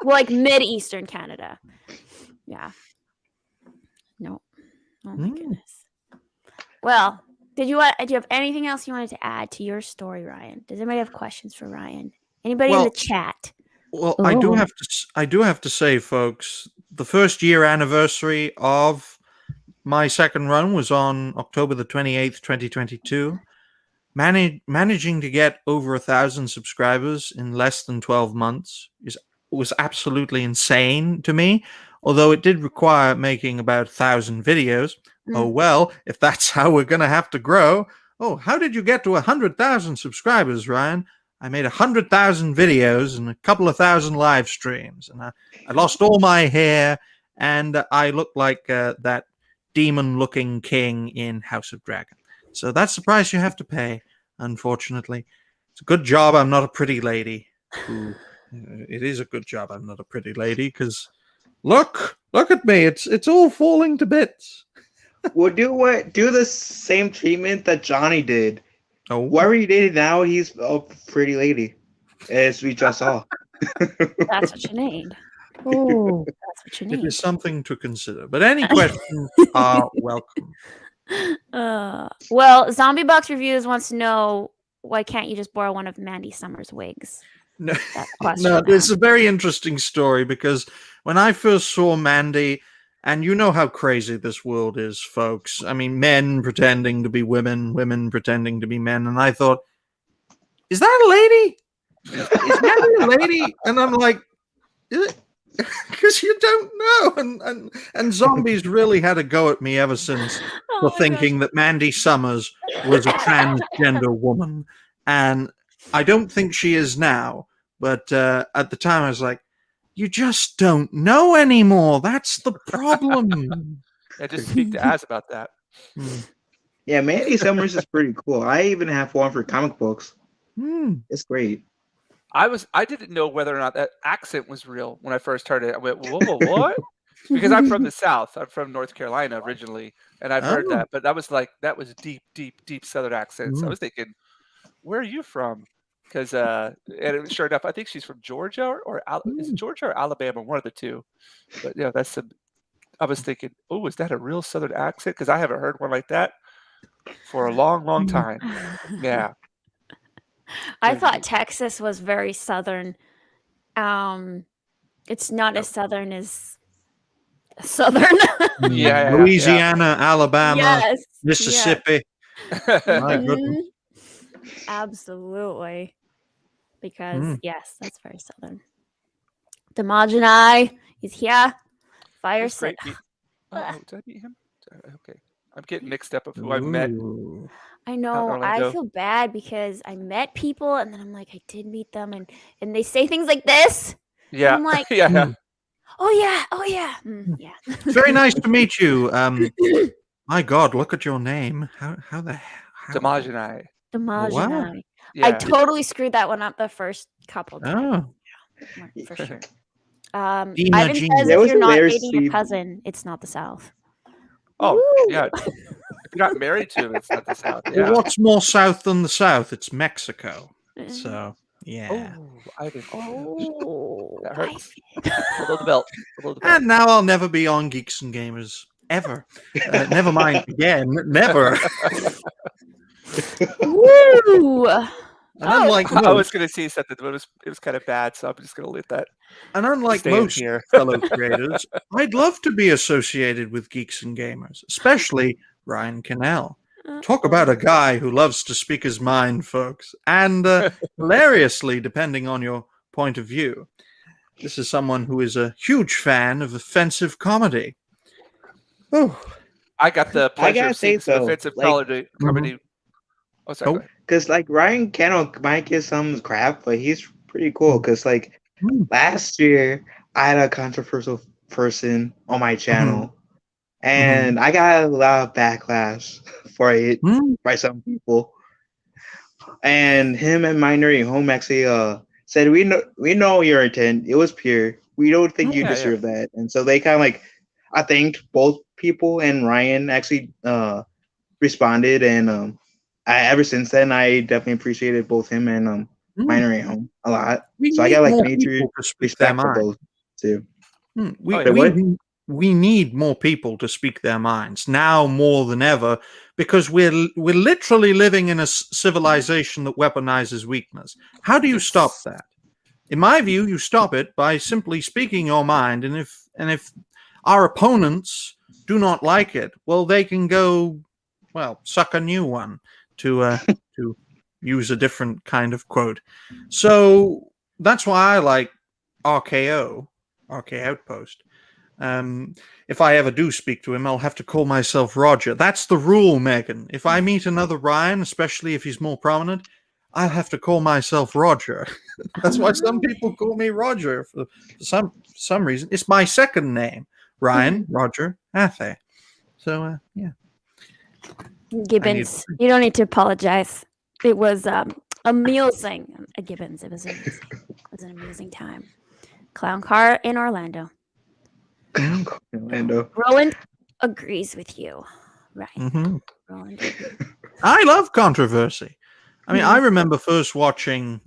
Well, like mid-Eastern Canada. Yeah. No. Oh my goodness. Well, do you have anything else you wanted to add to your story, Ryan? Does anybody have questions for Ryan? Anybody in the chat? Well, I do have to say, folks, the first year anniversary of my second run was on October the 28th, 2022. Managing to get over 1,000 subscribers in less than 12 months was absolutely insane to me, although it did require making about 1,000 videos. Oh, well, if that's how we're going to have to grow. Oh, how did you get to 100,000 subscribers, Ryan? I made 100,000 videos and a couple of thousand live streams, and I lost all my hair, and I looked like that demon-looking king in House of Dragon. So that's the price you have to pay, unfortunately. It's a good job I'm not a pretty lady. It is a good job I'm not a pretty lady, because look at me. It's all falling to bits. Well, do the same treatment that Johnny did. Oh, Whoever you dated now, he's a pretty lady, as we just saw. That's what you need. Oh, that's what you it need. is something to consider. But any questions are welcome. Well, Zombie Box Reviews wants to know, why can't you just borrow one of Mandy Summers' wigs? No, That's the question. no, it's a very interesting story, because when I first saw Mandy, and you know how crazy this world is, folks. I mean, men pretending to be women, women pretending to be men, and I thought, is that a lady? Is Mandy a lady? And I'm like, because you don't know. And zombies really had a go at me ever since for thinking that Mandy Summers was a transgender woman. And I don't think she is now. But at the time, I was like, you just don't know anymore. That's the problem. Yeah, just speak to Az about that. Yeah, Mandy Summers is pretty cool. I even have one for comic books. It's great. I didn't know whether or not that accent was real when I first heard it. I went, whoa, what? Because I'm from the South. I'm from North Carolina originally, and I've heard that. But that was deep, deep, deep Southern accents. I was thinking, where are you from? Because and sure enough, I think she's from Georgia or is it Georgia or Alabama, one of the two. But yeah, I was thinking, oh, is that a real Southern accent? Because I haven't heard one like that for a long, long time. Yeah. I thought Texas was very Southern. It's not as Southern as Southern. Yeah. Louisiana, Alabama, Yes. Mississippi. My Mhm. goodness. Absolutely. Because Mm. yes, that's very Southern. Demogeny is here. Fire It's set. great. Did I meet him? Okay. I'm getting mixed up of who I met Ooh. I out in know. I Orlando. feel bad because I met people and then I'm like, I did meet them, and they say things like this. And Yeah. I'm like, Yeah. Mm. oh yeah, yeah. It's very nice to meet you. My God, look at your name. How the how? Demogeny. Demogeny. I Yeah. totally screwed that one up the first couple times. Oh, For sure. Ivan Demogeny. says That if was you're not hilarious dating to your see. cousin, it's not the South. Oh, Woo! yeah. If you're not married to him, it's not the South. Well, Yeah. what's more south than the South? It's Mexico. So yeah. Oh, Ivan. Oh, That hurts. Below the belt. Below the belt. And now I'll never be on Geeks and Gamers ever. Never mind again. Never. Woo! And unlike I was most, going to say something, but it was kind of bad, so I'm just going to let that. and unlike stay in most here. fellow creators, I'd love to be associated with Geeks and Gamers, especially Ryan Cannell. Talk about a guy who loves to speak his mind, folks, and hilariously, depending on your point of view. This is someone who is a huge fan of offensive comedy. Oh, I got the I pleasure gotta of seeing say some though, offensive like, comedy. Oh, sorry. Oh. Go ahead. because like Ryan Cannell might get some crap, but he's pretty cool. Because like last year, I had a controversial person on my channel, and I got a lot of backlash for it by some people. And him and Minority Home actually said we know your intent. It was pure. We don't think you Yeah, yeah. deserve that. And so they kind of like I thanked both people, and Ryan actually responded, and ever since then I definitely appreciated both him and Minority Home a lot. We So I need got like more major people to speak their respect for mind. both too. We, Oh, yeah. Wait, we need more people to speak their minds now more than ever because we're literally living in a civilization that weaponizes weakness. How do you stop that? In my view, you stop it by simply speaking your mind, and if our opponents do not like it, well, they can go, well, suck a new one to use a different kind of quote. So that's why I like RKO, RK Outpost. If I ever do speak to him, I'll have to call myself Roger. That's the rule, Megan. If I meet another Ryan, especially if he's more prominent, I'll have to call myself Roger. That's why some people call me Roger for some reason. It's my second name, Ryan Roger Athe. So yeah. Gibbons, you don't need to apologize. It was amusing. Gibbons, it was amazing. It was an amazing time. Clown car in Orlando. Orlando. Roland agrees with you, right? Mm-hmm. I love controversy. I mean, I remember first watching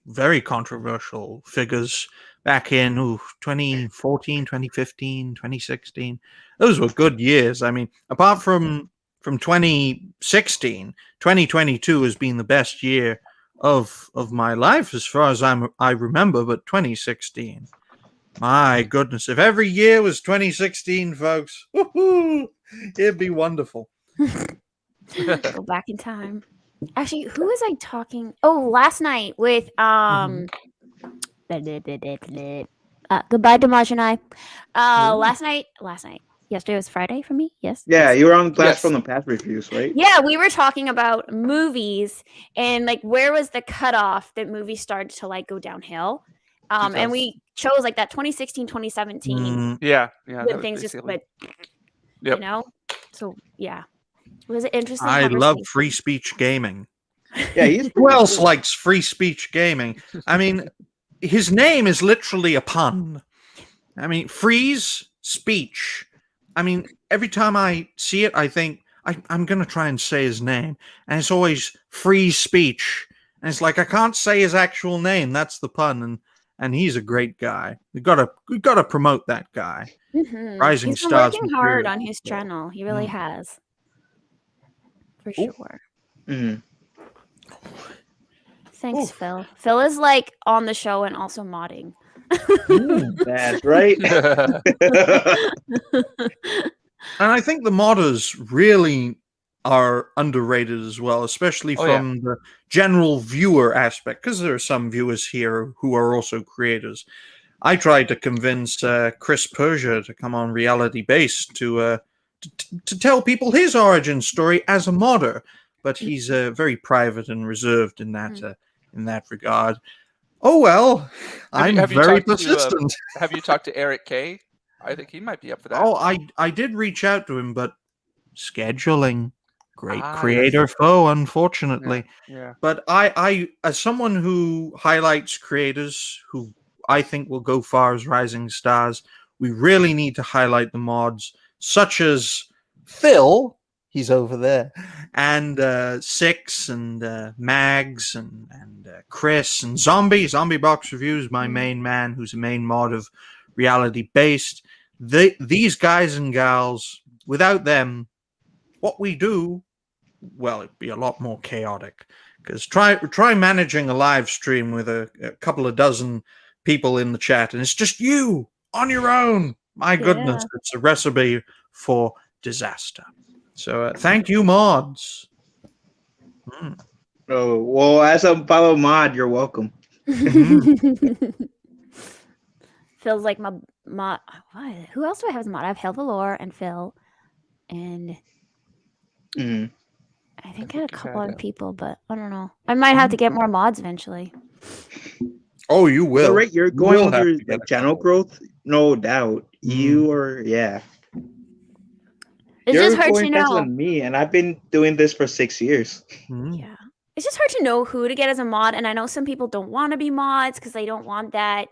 very controversial figures back in 2014, 2015, 2016. Those were good years. I mean, apart from 2016, 2022 has been the best year of my life as far as I remember, but 2016. My goodness, if every year was 2016, folks, it'd be wonderful. Go back in time. Actually, who was I talking? Oh, last night with goodbye, Demogeny. Last night. Yesterday was Friday for me. Yes. Yeah, you were on Blast Yes. from the Past reviews, right? Yeah, we were talking about movies and like where was the cutoff that movies started to like go downhill. And we chose like that 2016, 2017 Yeah. when things just went, Yep. you know. So yeah, it was an interesting. I love conversation. free speech gaming. Yeah, he's Who else likes free speech gaming? I mean, his name is literally a pun. I mean, freeze speech. I mean, every time I see it, I think I'm going to try and say his name, and it's always free speech. And it's like I can't say his actual name. That's the pun, and he's a great guy. We gotta promote that guy. Rising He's been Stars working hard material. on his channel. He really has, for Ooh. sure. Mhm. Thanks, Phil. Phil is like on the show and also modding. That's right. And I think the modders really are underrated as well, especially from the general viewer aspect, because there are some viewers here who are also creators. I tried to convince Chris Persia to come on Reality Based to tell people his origin story as a modder, but he's very private and reserved in that regard. Oh well, I'm very persistent. Have you talked to Eric K? I think he might be up for that. Oh, I did reach out to him, but scheduling, great creator foe, unfortunately. Yeah. But I, as someone who highlights creators who I think will go far as rising stars, we really need to highlight the mods, such as Phil. He's over there, and Six, and Mags, and Chris, and Zombie Box Reviews, my main man, who's a main mod of Reality Based. These guys and gals, without them, what we do, well, it'd be a lot more chaotic. Because try managing a live stream with a couple of dozen people in the chat, and it's just you on your own. My goodness, it's a recipe for disaster. So thank you, mods. Oh, well, as a fellow mod, you're welcome. Phil's like my mod. What? Who else do I have as a mod? I have Hell Valor and Phil, and I think I had a couple other people, but I don't know. I might have to get more mods eventually. Oh, you will. So, right, you're going through your channel growth, no doubt. You are, It's You're just hard going to faster know. than me, and I've been doing this for 6 years. Yeah. It's just hard to know who to get as a mod, and I know some people don't want to be mods because they don't want that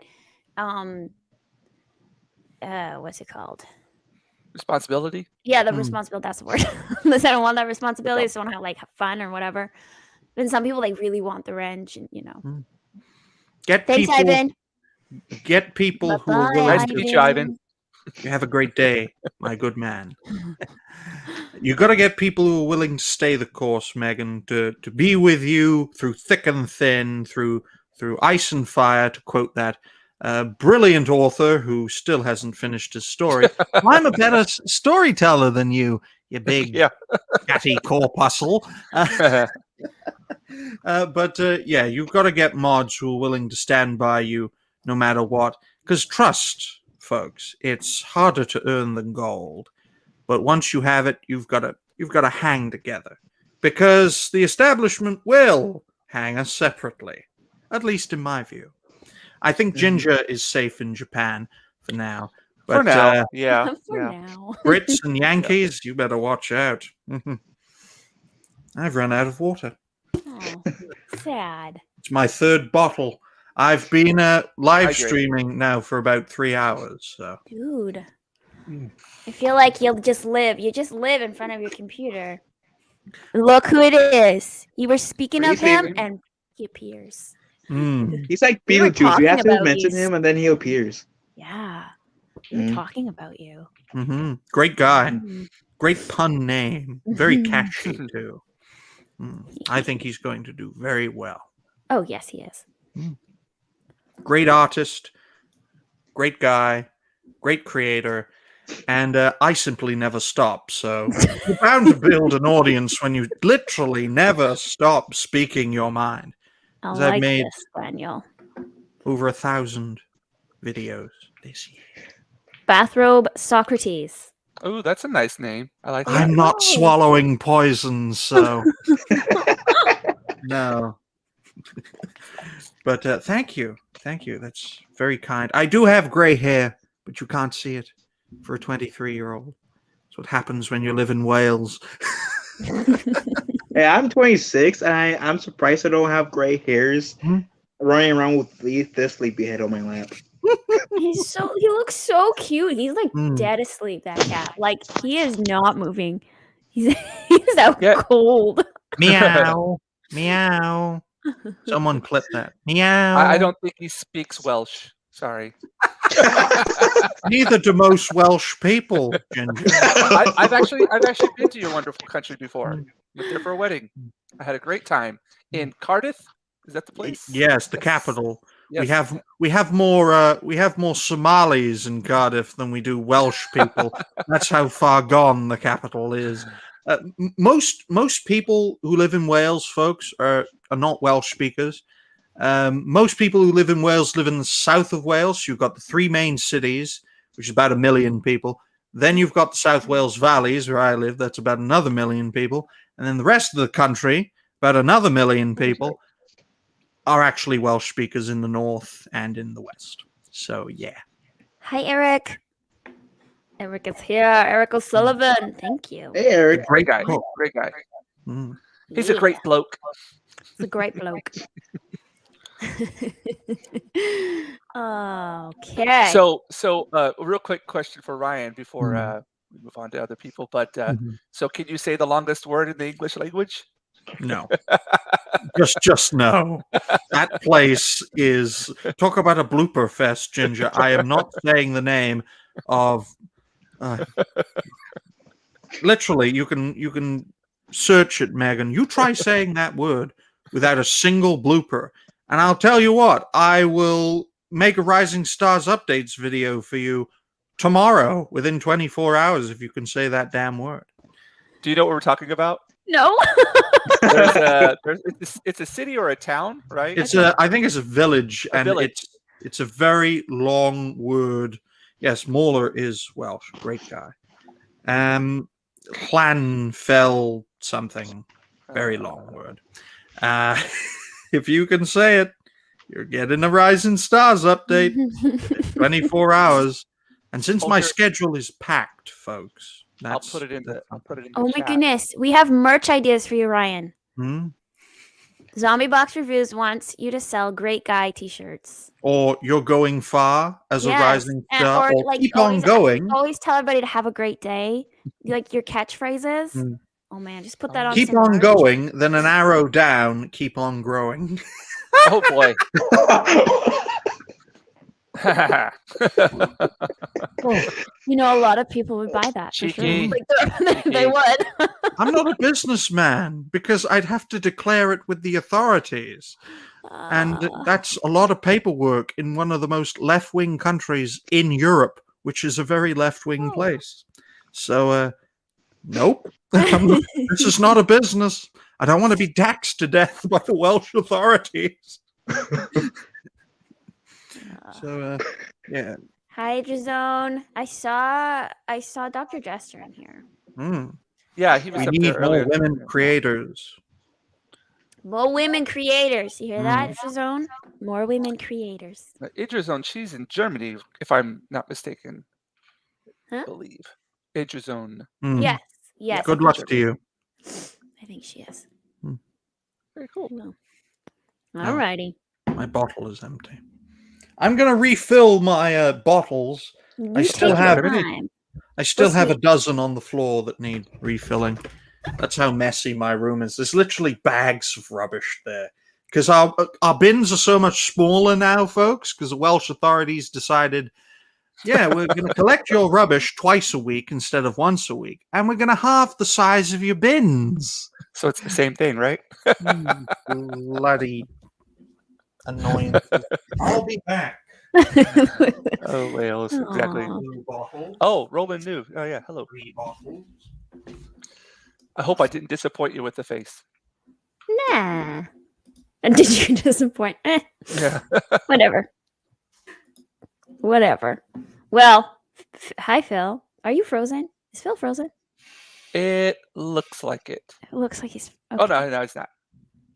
what's it called? Responsibility? Yeah, the responsibility, that's the word. Unless I don't want that responsibility, I just want to have fun or whatever. Then some people really want the wrench, and Thanks, Ivan. Get people who are willing. Nice to meet you, Ivan. You have a great day, my good man. You got to get people who are willing to stay the course, Megan, to be with you through thick and thin, through ice and fire, to quote that brilliant author who still hasn't finished his story. I'm a better storyteller than you big catty corpuscle. But you've got to get mods who are willing to stand by you no matter what. Because trust, folks, it's harder to earn than gold. But once you have it, you've got to hang together. Because the establishment will hang us separately. At least in my view. I think Ginger is safe in Japan for now. But, for now, now. Brits and Yankees, you better watch out. I've run out of water. Oh, sad. It's my third bottle. I've been live streaming now for about 3 hours. So. Dude, I feel like you'll just live. You just live in front of your computer. Look who it is. You were speaking of him, and he appears. He's like Beetlejuice. You have to mention him, and then he appears. Yeah, we're talking about you. Great guy. Great pun name. Very catchy too. I think he's going to do very well. Oh yes, he is. Great artist, great guy, great creator, and I simply never stop. So you're bound to build an audience when you literally never stop speaking your mind. I've made this, Daniel. Over 1,000 videos this year. Bathrobe Socrates. Oh, that's a nice name. I like that. I'm not swallowing poison, so no. But thank you. That's very kind. I do have gray hair, but you can't see it for a 23-year-old. That's what happens when you live in Wales. Hey, I'm 26, and I'm surprised I don't have gray hairs running around with this sleepyhead on my lap. He looks so cute. He's dead asleep, that cat. He is not moving. He's out cold. Meow. Meow. Someone clip that. Meow. I don't think he speaks Welsh. Sorry. Neither do most Welsh people, Ginger. I've actually been to your wonderful country before. Went there for a wedding. I had a great time in Cardiff. Is that the place? Yes, the capital. Yes. we have more Somalis in Cardiff than we do Welsh people. That's how far gone the capital is. Most people who live in Wales, folks, are not Welsh speakers. Most people who live in Wales live in the south of Wales. You've got the three main cities, which is about 1 million people. Then you've got the South Wales Valleys, where I live. That's about another 1 million people. And then the rest of the country, about another 1 million people, are actually Welsh speakers in the north and in the west. So, yeah. Hi, Eric. Eric is here. Eric O'Sullivan. Thank you. Hey, Eric. Great guy. Cool. Great guy. Mm. He's a great bloke. He's a great bloke. Okay. So, a real quick question for Ryan before Mhm. we move on to other people. But Mhm. so, can you say the longest word in the English language? No. just no. That place is talk about a blooper fest, Ginger. I am not saying the name of literally you can search it, Megan. You try saying that word without a single blooper. And I'll tell you what, I will make a Rising Stars updates video for you tomorrow within 24 hours if you can say that damn word. Do you know what we're talking about? No. It's a city or a town, right? I think it's a village, village. it's a very long word. Yes, Mauler is Welsh, great guy. Llanfel something, very long word. If you can say it, you're getting a Rising Stars update. 24 hours. And since my schedule is packed, folks, I'll put it in the Oh my chat. goodness. We have merch ideas for you, Ryan. Hmm? Zombie Box Reviews wants you to sell Great Guy t-shirts. Or you're going far as a rising star, or like keep on going. Always tell everybody to have a great day. Like your catchphrases. Mm. Oh man, just put that on. Keep some on merch. going, then an arrow down, keep on growing. Oh boy. You know, a lot of people would buy that. For sure. Cheeky. Like, they would. I'm not a businessman because I'd have to declare it with the authorities. And that's a lot of paperwork in one of the most left-wing countries in Europe, which is a very left-wing place. So, nope. This is not a business. I don't want to be taxed to death by the Welsh authorities. So, yeah. Hydrazone. I saw Dr. Jester in here. Mm. Yeah, he was We up need there more earlier. women creators. More women creators. You hear that, Hydrazone? More women creators. Idrazone, she's in Germany, if I'm not mistaken. Huh? I believe. Idrazone. Mm. Yes. Good luck to you. I think she is. Very cool. No. Alrighty. My bottle is empty. I'm going to refill my bottles. I still have a dozen on the floor that need refilling. That's how messy my room is. There's literally bags of rubbish there. Because our bins are so much smaller now, folks, because the Welsh authorities decided, yeah, we're going to collect your rubbish twice a week instead of once a week. And we're going to halve the size of your bins. So it's the same thing, right? Bloody annoying. I'll be back. Oh, Wales, exactly. Bottle, Oh, Roland knew. Oh, yeah, hello. 3 bottles. I hope I didn't disappoint you with the face. Nah. And did you disappoint? Yeah. Whatever. Well, hi, Phil. Are you frozen? Is Phil frozen? It looks like it. It looks like he's. Okay. Oh, no, it's not.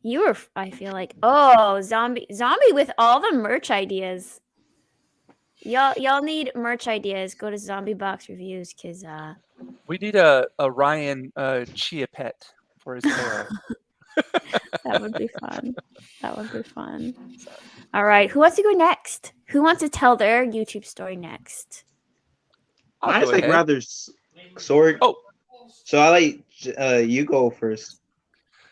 You were. I feel like. Oh, zombie with all the merch ideas. Y'all need merch ideas. Go to Zombie Box Reviews, because We need a Ryan Chia pet for his hair. that would be fun. All right, who wants to go next? Who wants to tell their YouTube story next? Mine's like rather short. Oh, so I like you go first.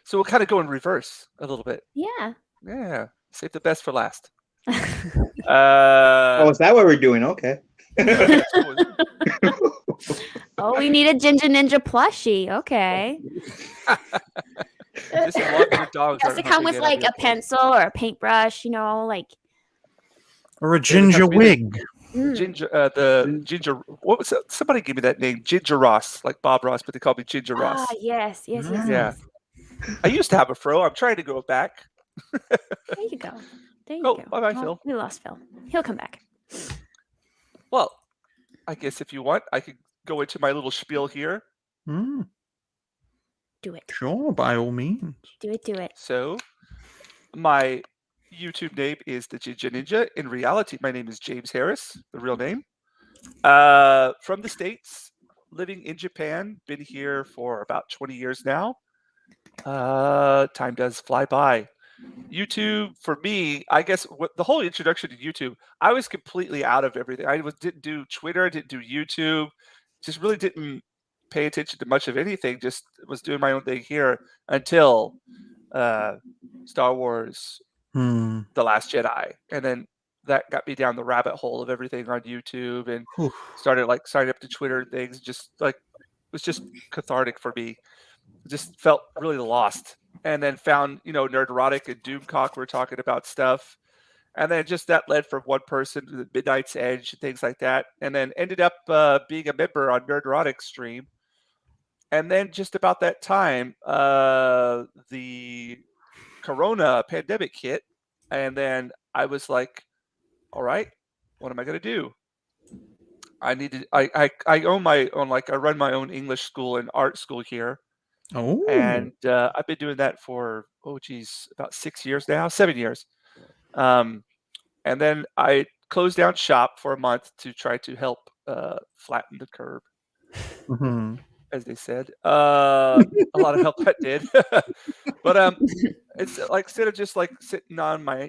So we'll kind of go in reverse a little bit. Yeah. Yeah. Save the best for last. Oh, is that what we're doing? Okay. Oh, we need a Ginger Ninja plushie. Okay. Just as long as your dogs It has to come with like a pencil or a paintbrush, like Or a ginger wig. Ginger, ginger. What was it? Somebody give me that name, Ginger Ross, like Bob Ross, but they call me Ginger Ross. Ah, yes. Yeah. Yes. I used to have a fro. I'm trying to go back. There you go. There you go. Bye-bye, Well, Phil. we lost Phil. He'll come back. Well, I guess if you want, I could go into my little spiel here. Mm. Do it. Sure, by all means. Do it. So, my YouTube name is the Ginger Ninja. In reality, my name is James Harris, the real name. From the States, living in Japan, been here for about 20 years now. Time does fly by. YouTube, for me, I guess the whole introduction to YouTube, I was completely out of everything. Didn't do Twitter, didn't do YouTube, just really didn't pay attention to much of anything. Just was doing my own thing here until Star Wars, The Last Jedi, and then that got me down the rabbit hole of everything on YouTube, and started like signing up to Twitter and things. Just like it was just cathartic for me. Just felt really lost, and then found Nerd Erotic and Doomcock were talking about stuff, and then just that led from one person to the Midnight's Edge and things like that, and then ended up being a member on Nerd Erotic stream. And then just about that time, the Corona pandemic hit, and then I was like, all right, what am I going to do? I own my own, like I run my own English school and art school here. Oh. And I've been doing that for about 6 years now, 7 years. And then I closed down shop for a month to try to help flatten the curve, as they said. A lot of help that did. But it's like instead of just like sitting on my,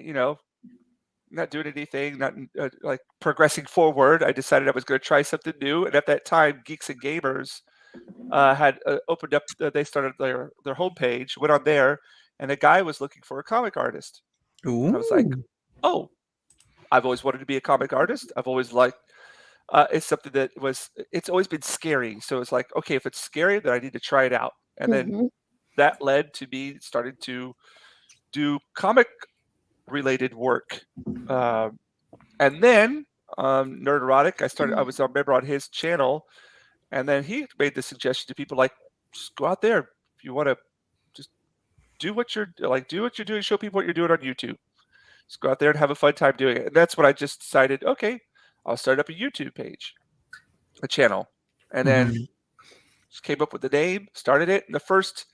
not doing anything, not like progressing forward, I decided I was going to try something new. And at that time, Geeks and Gamers had opened up. They started their homepage, went on there, and a guy was looking for a comic artist. And I was like, "Oh, I've always wanted to be a comic artist. I've always liked. It's something that it's always been scary. So it's like, okay, if it's scary, then I need to try it out. And then that led to me starting to do comic related work. And then Nerd Erotic, I was a member on his channel. And then he made the suggestion to people like, just go out there if you want to, just do what you're doing, show people what you're doing on YouTube. Just go out there and have a fun time doing it. And that's when I just decided, okay, I'll start up a YouTube page, a channel, and then just came up with the name, started it. And the first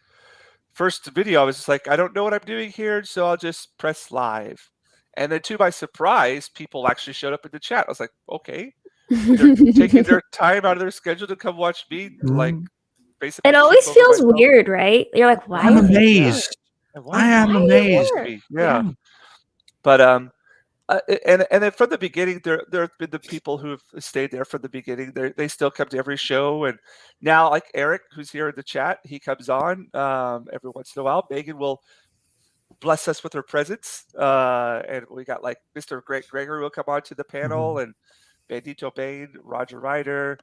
video, I was just like, I don't know what I'm doing here, so I'll just press live. And then to my surprise, people actually showed up in the chat. I was like, okay. They're taking their time out of their schedule to come watch me, like basically. It always feels weird, right? You're like, why? I'm amazed. I am amazed. Yeah. But and then from the beginning, there have been the people who have stayed there from the beginning. They still come to every show, and now like Eric, who's here in the chat, he comes on every once in a while. Megan will bless us with her presence, and we got like Mr. Gregory will come on to the panel, and Bandito Bane, Roger Ryder,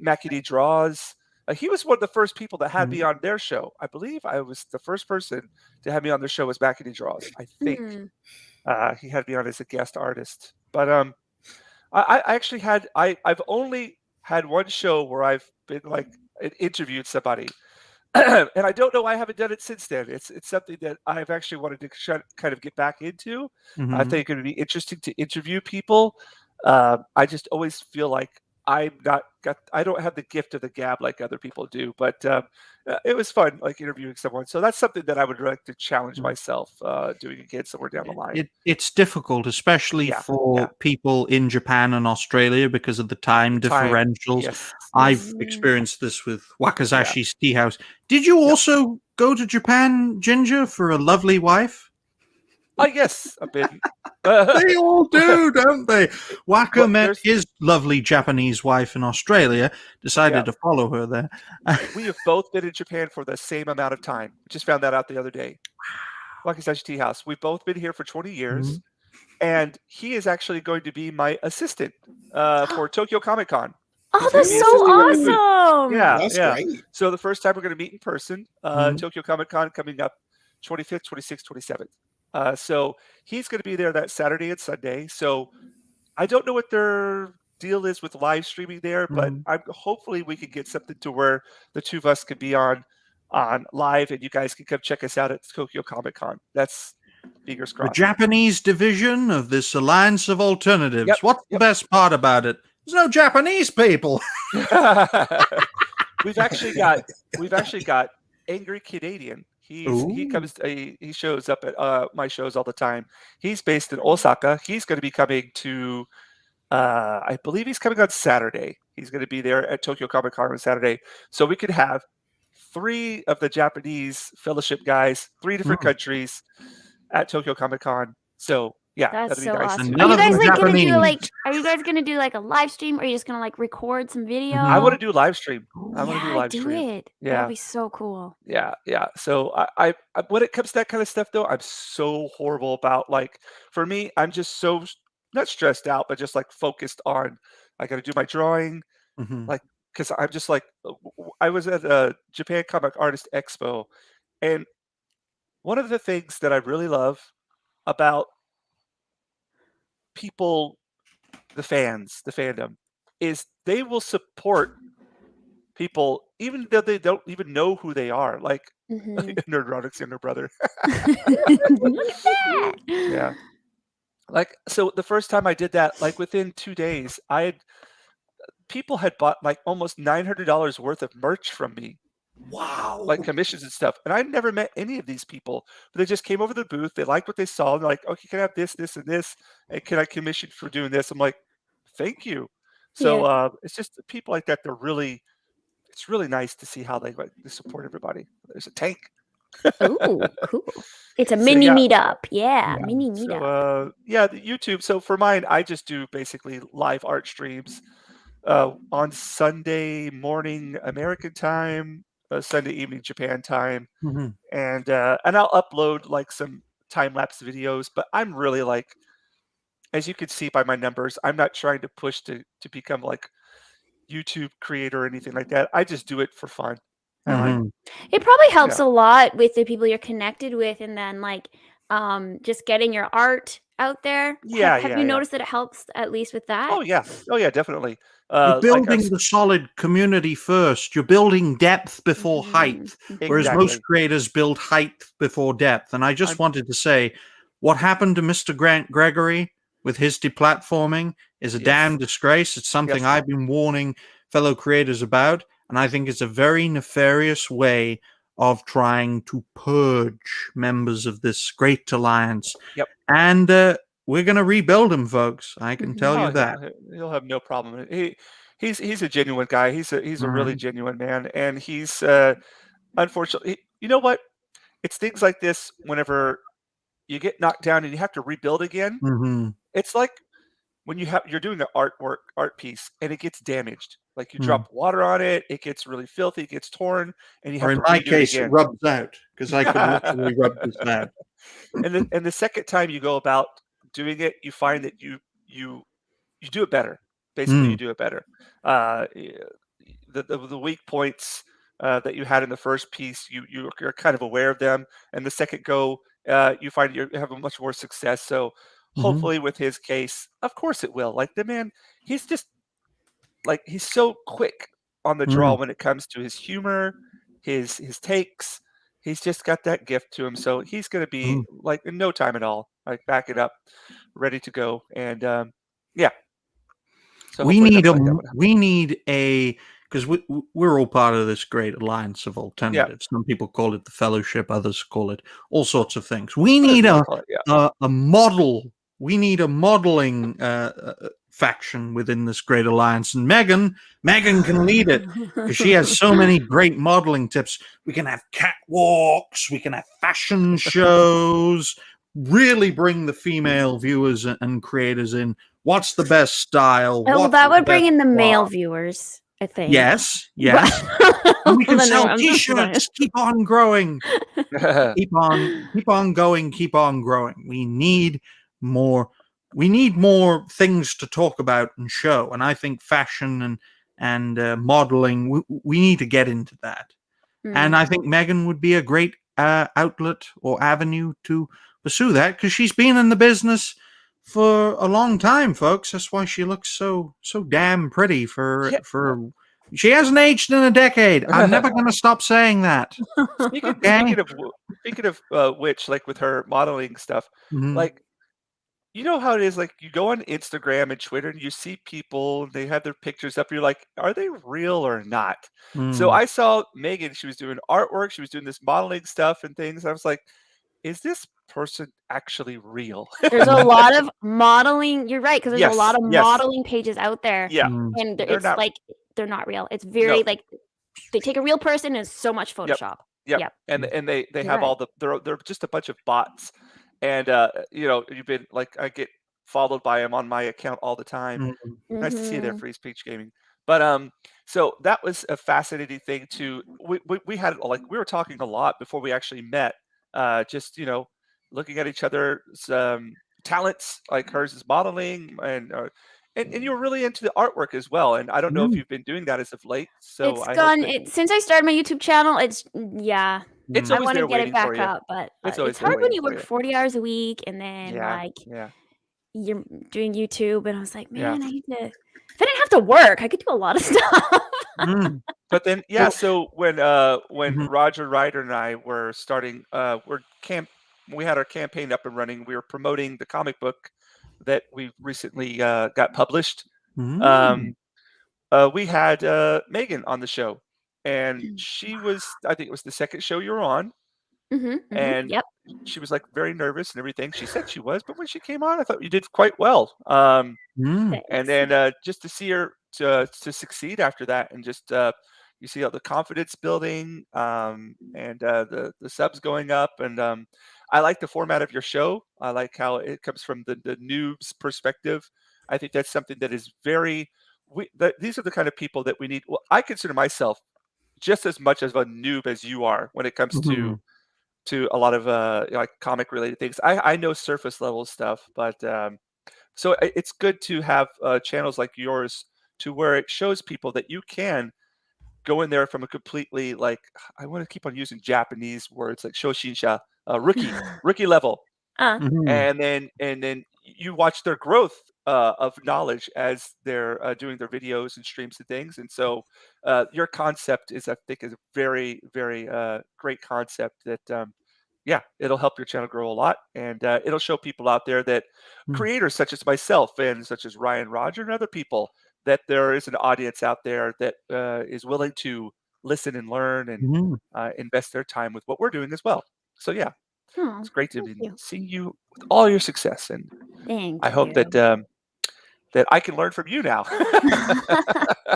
Mackie Draws. He was one of the first people that had me on their show. I believe I was the first person to have me on their show was Mackie Draws. I think he had me on as a guest artist. But I actually I've only had one show where I've been like interviewed somebody. And I don't know why I haven't done it since then. It's something that I've actually wanted to kind of get back into. I think it would be interesting to interview people. I just always feel like I don't have the gift of the gab like other people do, but it was fun, like interviewing someone. So that's something that I would like to challenge myself doing again somewhere down the line. It's difficult, especially for people in Japan and Australia because of the time differentials. Yes. I've experienced this with Wakazashi's Tea House. Did you also go to Japan, Ginger, for a lovely wife? Yes, a bit. They all do, don't they? Waka met his lovely Japanese wife in Australia, decided to follow her there. We have both been in Japan for the same amount of time. Just found that out the other day. Wakasashi Tea House. We've both been here for 20 years, and he is actually going to be my assistant for Tokyo Comic Con. Oh, that's so awesome! Yeah, that's great. So the first time we're going to meet in person, Tokyo Comic Con coming up 25th, 26th, 27th. So he's going to be there that Saturday and Sunday. So I don't know what their deal is with live streaming there, but hopefully we can get something to where the two of us could be on live, and you guys can come check us out at Tokyo Comic Con. That's fingers The crossed. Japanese division of this Alliance of Alternatives. Yep, What's the best part about it? There's no Japanese people. We've actually got Angry Canadian. He shows up at my shows all the time. He's based in Osaka. He's going to be coming to I believe he's coming on Saturday. He's going to be there at Tokyo Comic Con on Saturday. So we could have 3 of the Japanese fellowship guys, 3 different countries at Tokyo Comic Con. So yeah, That's that'd so be nice. awesome. None Are you of guys them like gonna do Japanese. are you guys gonna do like a live stream, or are you just gonna like record some video? I want to do live stream. I want to do Yeah, live do stream. it. Yeah. That'd be so cool. Yeah. So I when it comes to that kind of stuff though, I'm so horrible about, like, for me, I'm just so not stressed out, but just like focused on, I got to do my drawing, like, because I'm just like, I was at a Japan Comic Artist Expo, and one of the things that I really love about people, the fans, the fandom, is they will support people even though they don't even know who they are. Like Nerdronic's younger brother. Look at that. Yeah. Like, so the first time I did that, like within 2 days, people had bought like almost $900 worth of merch from me. Wow. Like commissions and stuff. And I'd never met any of these people, but they just came over to the booth. They liked what they saw. And they're like, okay, can I have this, this, and this? And can I commission for doing this? I'm like, thank you. So it's just people like that. It's really nice to see how they support everybody. There's a tank. Ooh, cool. It's a mini meetup. Yeah, mini meetup. So, the YouTube. So for mine, I just do basically live art streams on Sunday morning American time, Sunday evening Japan time, and I'll upload like some time lapse videos. But I'm really like, as you can see by my numbers, I'm not trying to push to become like YouTube creator or anything like that. I just do it for fun. It probably helps a lot with the people you're connected with, and then like just getting your art out there. Have you noticed that it helps at least with that? Oh yeah, definitely. You're building the solid community first. You're building depth before height, whereas most creators build height before depth. And I just wanted to say, what happened to Mr. Grant Gregory with his deplatforming is a damn disgrace. It's something I've been warning fellow creators about, and I think it's a very nefarious way of trying to purge members of this great alliance. And we're going to rebuild him, folks. I can tell you that. He'll have no problem. He's a genuine guy. He's a really genuine man, and he's unfortunately, you know what? It's things like this whenever you get knocked down and you have to rebuild again. It's like when you're doing an art piece and it gets damaged. Like you drop water on it, it gets really filthy, it gets torn, and you have to redo it again. In my case, it rubs out, because I could literally rub this out. And the second time you go about doing it, you find that you do it better. Basically, you do it better. The weak points that you had in the first piece, you're kind of aware of them, and the second go, you find you have a much more success. So hopefully, with his case, of course it will. Like the man, he's just like he's so quick on the draw when it comes to his humor, his takes. He's just got that gift to him. So he's going to be like in no time at all, like back it up, ready to go. And so we need a because we're all part of this great alliance of alternatives. Some people call it the fellowship, others call it all sorts of things. We need a model. We need a modeling faction within this great alliance, and Megan can lead it because she has so many great modeling tips. We can have catwalks, we can have fashion shows, really bring the female viewers and creators in. What's the best style? Well, that would bring in the male viewers, I think. Yes. And we can sell t-shirts. Keep on growing. keep on going. Keep on growing. We need more things to talk about and show. And I think fashion and modeling, we need to get into that. And I think Megan would be a great outlet or avenue to pursue that, because she's been in the business for a long time, folks. That's why she looks so damn pretty for. She hasn't aged in a decade. I'm never going to stop saying that. Speaking of which, like with her modeling stuff, like, you know how it is, like, you go on Instagram and Twitter and you see people, they have their pictures up, you're like, are they real or not? So I saw Megan, she was doing artwork, she was doing this modeling stuff and things. I was like, is this person actually real? There's a lot of modeling. You're right, because there's a lot of Yes. modeling pages out there. Yeah. And They're it's not- like they're not real. It's very like they take a real person and so much Photoshop. Yep. And they have right. all the they're just a bunch of bots. And you know, you've been like, I get followed by them on my account all the time. Nice to see you there, Free Speech Gaming. But so that was a fascinating thing too. We had, like, we were talking a lot before we actually met. Just, you know, looking at each other's talents, like hers is modeling, and you were really into the artwork as well. And I don't know if you've been doing that as of late. So It's I gone. hope that, Since I started my YouTube channel, it's it's I always want there to get waiting it back for you. up, but It's always it's there hard when waiting you for work you. 40 hours a week and then like you're doing YouTube, and I was like, man, I need to. If I didn't have to work, I could do a lot of stuff. But then, so when Roger Ryder and I were starting, we had our campaign up and running. We were promoting the comic book that we recently got published. We had Megan on the show, and she was, I think it was the second show you were on, and she was like very nervous and everything. She said she was, but when she came on, I thought you did quite well. And then just to see her to succeed after that, and just you see how the confidence building, and the subs going up, and I like the format of your show. I like how it comes from the noob's perspective. I think that's something that is very. These are the kind of people that we need. Well, I consider myself just as much of a noob as you are when it comes to a lot of like comic related things. I know surface level stuff, but so it's good to have channels like yours to where it shows people that you can go in there from a completely, like, I want to keep on using Japanese words like shoshinsha, rookie level, and then you watch their growth of knowledge as they're doing their videos and streams and things. And so your concept is, I think, is a very, very great concept that it'll help your channel grow a lot, and it'll show people out there that creators such as myself and such as Ryan Roger and other people, that there is an audience out there that is willing to listen and learn and invest their time with what we're doing as well. So it's great to be seeing you with all your success, and I hope that that I can learn from you now.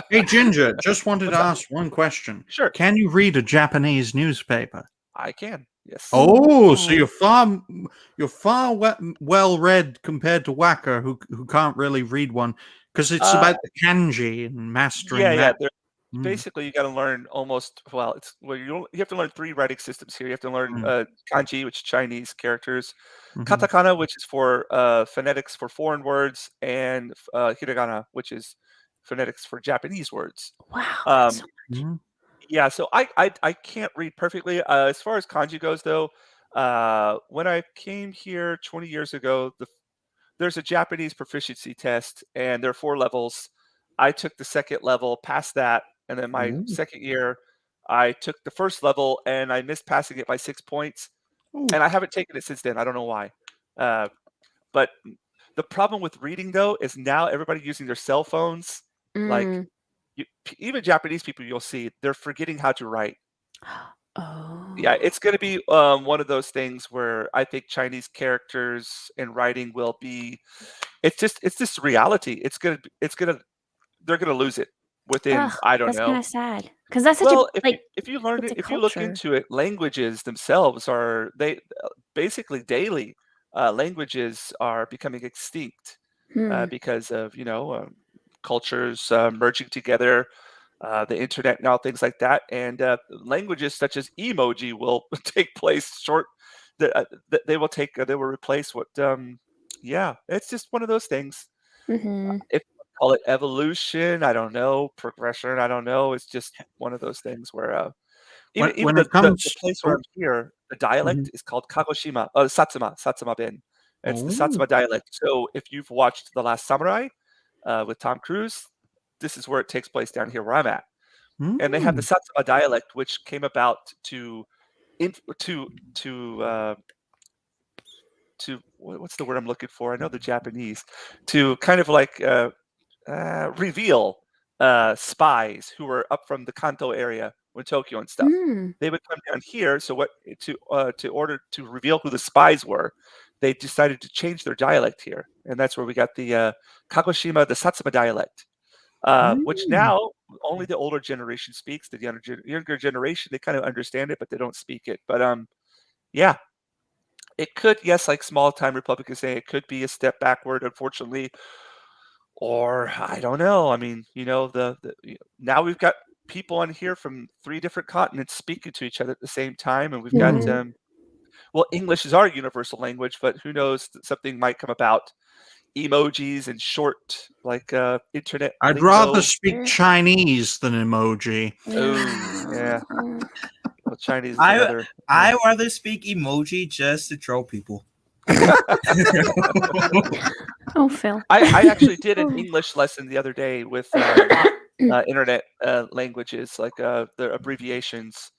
Hey, Ginger, just wanted to ask one question. Sure. Can you read a Japanese newspaper? I can. Yes. Oh, so you're far well read compared to Wacker, who can't really read one, because it's about the kanji and mastering that. Basically, you got to learn almost, you have to learn 3 writing systems here. You have to learn kanji, which is Chinese characters, katakana, which is for phonetics for foreign words, and hiragana, which is phonetics for Japanese words. Wow, that's so much. Yeah, so I can't read perfectly. As far as kanji goes, though, when I came here 20 years ago, there's a Japanese proficiency test, and there are 4 levels. I took the second level, passed that, and then my second year, I took the first level, and I missed passing it by 6 points. And I haven't taken it since then. I don't know why. But the problem with reading, though, is now everybody using their cell phones. Like, even Japanese people, you'll see, they're forgetting how to write. Yeah, it's going to be one of those things where I think Chinese characters and writing will be. It's just reality. They're gonna lose it within. I don't know. That's kind of sad, because that's such if you learn it, if you look into it, languages themselves are basically daily. Languages are becoming extinct because of cultures merging together. The internet now, things like that, and languages such as emoji will take place they will replace what it's just one of those things. If you call it evolution, I don't know, progression, I don't know, it's just one of those things where even the place where I'm here, The dialect is called Kagoshima, Satsuma Ben. It's the Satsuma dialect. So if you've watched The Last Samurai with Tom Cruise, this is where it takes place down here where I'm at. And they have the Satsuma dialect, which came about to what's the word I'm looking for? I know the Japanese, to kind of like reveal spies who were up from the Kanto area in Tokyo and stuff. They would come down here. So to order to reveal who the spies were, they decided to change their dialect here, and that's where we got the Kagoshima, the Satsuma dialect, which now only the older generation speaks. The younger generation, they kind of understand it, but they don't speak it. But yeah. It could, yes, like small-time Republicans say, it could be a step backward, unfortunately, or I don't know. I mean, now we've got people on here from 3 different continents speaking to each other at the same time, and we've got English is our universal language, but who knows? Something might come about. Emojis and short, like internet. I'd rather speak Chinese than emoji. Oh, yeah. Well, Chinese is I rather speak emoji just to troll people. Oh, Phil. I actually did an English lesson the other day with internet languages, like the abbreviations.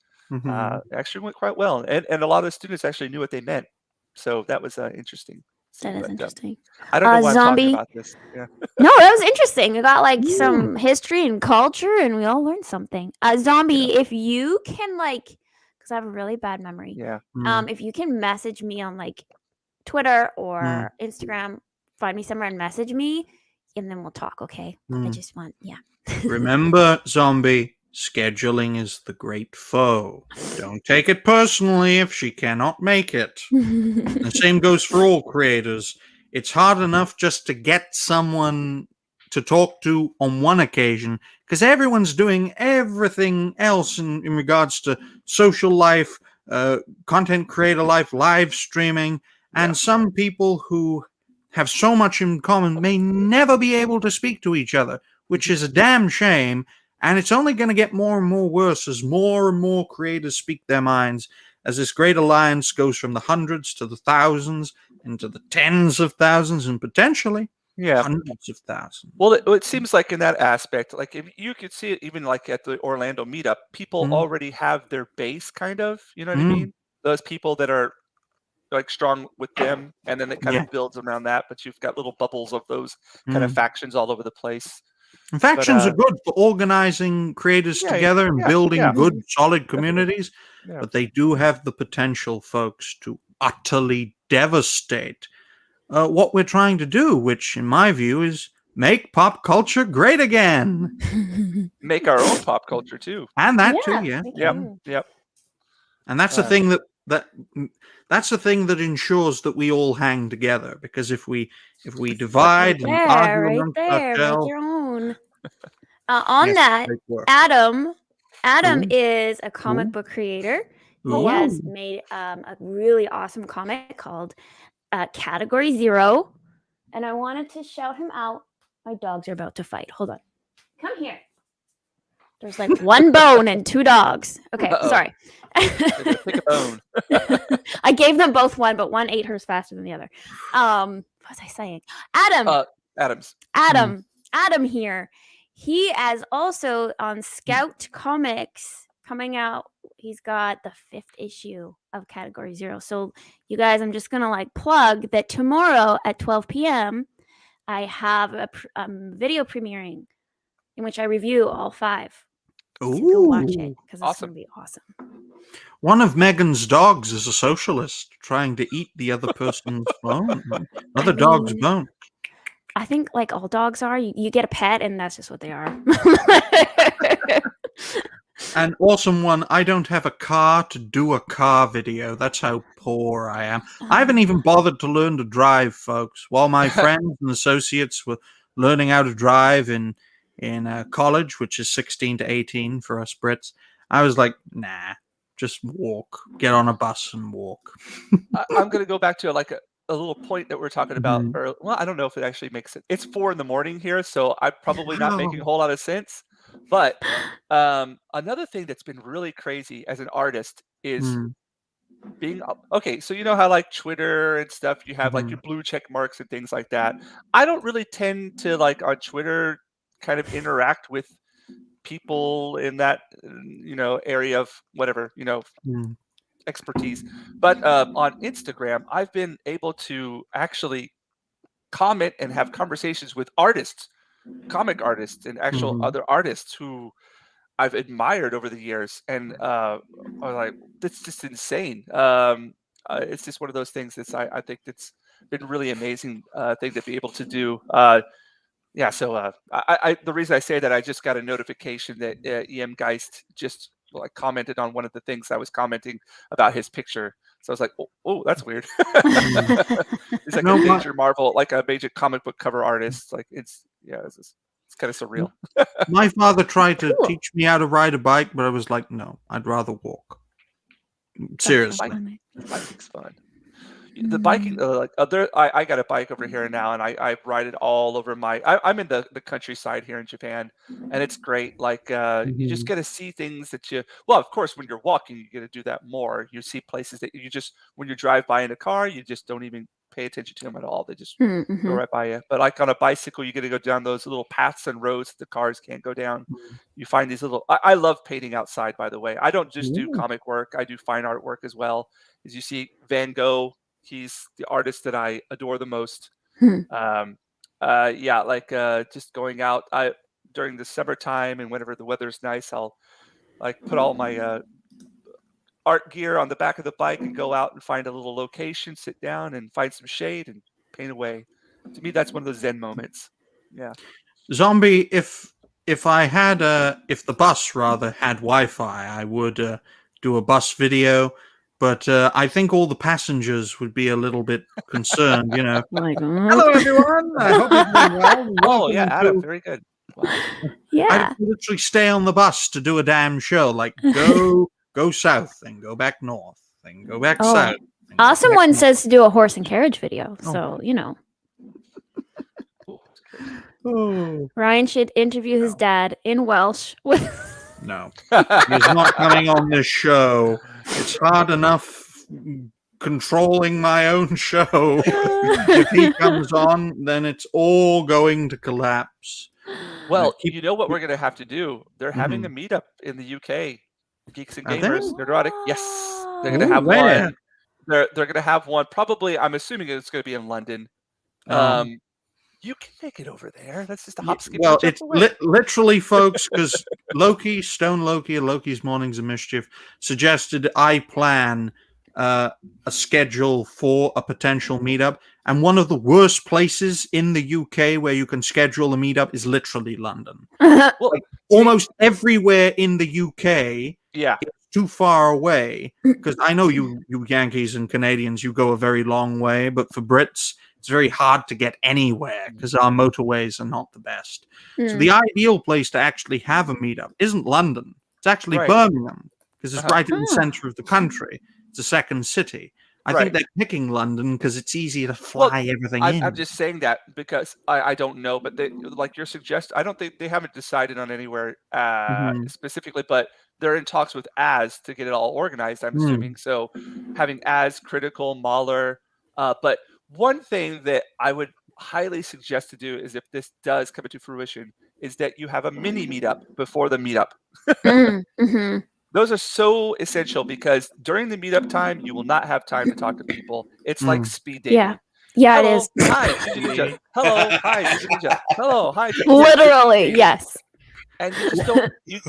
Actually went quite well, and a lot of the students actually knew what they meant. So that was interesting. That is interesting. I don't know why I'm talking about this. Yeah. No, that was interesting. We got like some history and culture, and we all learned something. Zombie, if you can because I have a really bad memory. Yeah. If you can message me on like Twitter or Instagram, find me somewhere and message me, and then we'll talk. Okay. I just want Remember, Zombie. Scheduling is the great foe. Don't take it personally if she cannot make it. The same goes for all creators. It's hard enough just to get someone to talk to on one occasion because everyone's doing everything else in regards to social life, content creator life, live streaming, and some people who have so much in common may never be able to speak to each other, which is a damn shame. And it's only going to get more and more worse as more and more creators speak their minds, as this great alliance goes from the hundreds to the thousands into the tens of thousands and potentially hundreds of thousands. Well, it seems like in that aspect, like if you could see it even like at the Orlando meetup, people already have their base kind of, you know what I mean? Those people that are like strong with them, and then it kind of builds around that, but you've got little bubbles of those kind of factions all over the place. And factions are good for organizing creators together and building good, solid communities, but they do have the potential, folks, to utterly devastate what we're trying to do, which, in my view, is make pop culture great again. Make our own pop culture, too. And that, too, yeah. Yep. And that's the thing that's the thing that ensures that we all hang together. Because if we divide and argue amongst ourselves, make your own. On that, Adam is a comic book creator. He has made a really awesome comic called Category 0, and I wanted to shout him out. My dogs are about to fight. Hold on. Come here. There's like one bone and 2 dogs. Okay, sorry. Pick a bone. I gave them both one, but one ate hers faster than the other. What was I saying? Adam here. He is also on Scout Comics coming out. He's got the 5th issue of Category 0. So you guys, I'm just gonna plug that tomorrow at 12 p.m. I have a video premiering in which I review all 5. So go watch it because it's going to be awesome. One of Megan's dogs is a socialist trying to eat the other person's bone. Dog's bone. I think all dogs are. You get a pet and that's just what they are. An awesome one. I don't have a car to do a car video. That's how poor I am. I haven't even bothered to learn to drive, folks. While my friends and associates were learning how to drive in college, which is 16 to 18 for us Brits, I was like, nah, just walk. Get on a bus and walk. I'm going to go back to a little point that we're talking about. Well, I don't know if it actually makes sense. It's 4 a.m. here, so I'm probably not making a whole lot of sense. But another thing that's been really crazy as an artist is being okay. So you know how like Twitter and stuff, you have like your blue check marks and things like that. I don't really tend to like on Twitter kind of interact with people in that area of whatever expertise. But on Instagram, I've been able to actually comment and have conversations with artists, comic artists, and actual other artists who I've admired over the years, and I was like, "That's just insane." It's just one of those things that's I think that's been really amazing thing to be able to do. Yeah, so the reason I say that, I just got a notification that EM Geist just like commented on one of the things I was commenting about his picture. So I was like, oh, that's weird. He's like a major Marvel, like a major comic book cover artist. Like it's kind of surreal. My father tried to teach me how to ride a bike, but I was like, no, I'd rather walk. Seriously. Biking's fun. The biking, I got a bike over here now, and I ride it all over I'm in the countryside here in Japan, and it's great. Like you just get to see things that well, of course, when you're walking, you get to do that more. You see places that you just, when you drive by in a car, you just don't even pay attention to them at all. They just go right by you. But like on a bicycle, you get to go down those little paths and roads that the cars can't go down. You find these little. I love painting outside, by the way. I don't just do comic work. I do fine art work as well. As you see, Van Gogh. He's the artist that I adore the most. Just going out during the summertime and whenever the weather's nice, I'll like put all my art gear on the back of the bike and go out and find a little location, sit down and find some shade and paint away. To me, that's one of those Zen moments. Yeah. Zombie, if the bus rather had Wi-Fi, I would do a bus video. But I think all the passengers would be a little bit concerned, Hello, everyone. I hope you're doing well. Oh, yeah, Adam, very good. Wow. Yeah. I'd literally stay on the bus to do a damn show. Like, go south, and go back north, and go back south. Awesome one says to do a horse and carriage video. So, Ryan should interview his dad in Welsh. No, he's not coming on this show. It's hard enough controlling my own show. If he comes on, then it's all going to collapse. Well, you know what we're going to have to do? They're having a meetup in the UK. Geeks and Gamers, Nerdrotic. Yes, they're going to have one. They're going to have one. Probably, I'm assuming it's going to be in London. You can make it over there. That's just a hop, skip. Well, it's literally, folks, because Stone Loki, or Loki's Mornings of Mischief, suggested I plan a schedule for a potential meetup. And one of the worst places in the UK where you can schedule a meetup is literally London. Almost everywhere in the UK, it's too far away. Because I know you Yankees and Canadians, you go a very long way, but for Brits, it's very hard to get anywhere because our motorways are not the best. So the ideal place to actually have a meetup isn't London. It's actually Birmingham, because it's right in the center of the country. It's a second city. I think they're picking London because it's easier to fly everything in. I'm just saying that because I don't know, but they, like your suggestion, I don't think they haven't decided on anywhere specifically, but they're in talks with Az to get it all organized, I'm assuming. So having Az, Critical, Mahler, but one thing that I would highly suggest to do is, if this does come into fruition, is that you have a mini meetup before the meetup. Those are so essential because during the meetup time, you will not have time to talk to people. It's like speed dating. Yeah, hello, it is. Hi, Ninja. Hello, hi, Ninja. Hello, hi. Literally, yes. And you just don't, you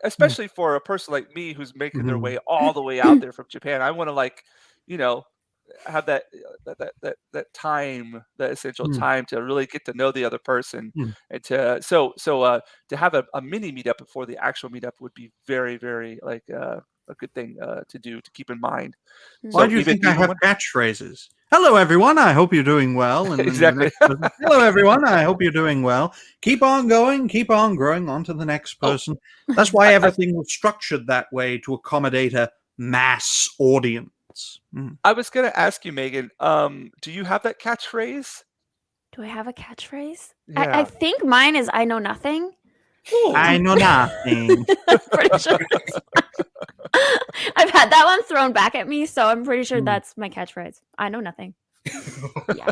especially for a person like me who's making their way all the way out there from Japan, I want to have that time, that essential time to really get to know the other person, and to have a mini meetup before the actual meetup would be very, very a good thing to do, to keep in mind. Why do you think I have catchphrases? Hello, everyone. I hope you're doing well. And exactly. Hello, everyone. I hope you're doing well. Keep on going. Keep on growing on to the next person. That's why everything was structured that way, to accommodate a mass audience. I was going to ask you, Megan, do you have that catchphrase? Do I have a catchphrase? Yeah. I think mine is "I know nothing." I know nothing. Pretty sure. I've had that one thrown back at me, so I'm pretty sure that's my catchphrase. I know nothing. Yeah.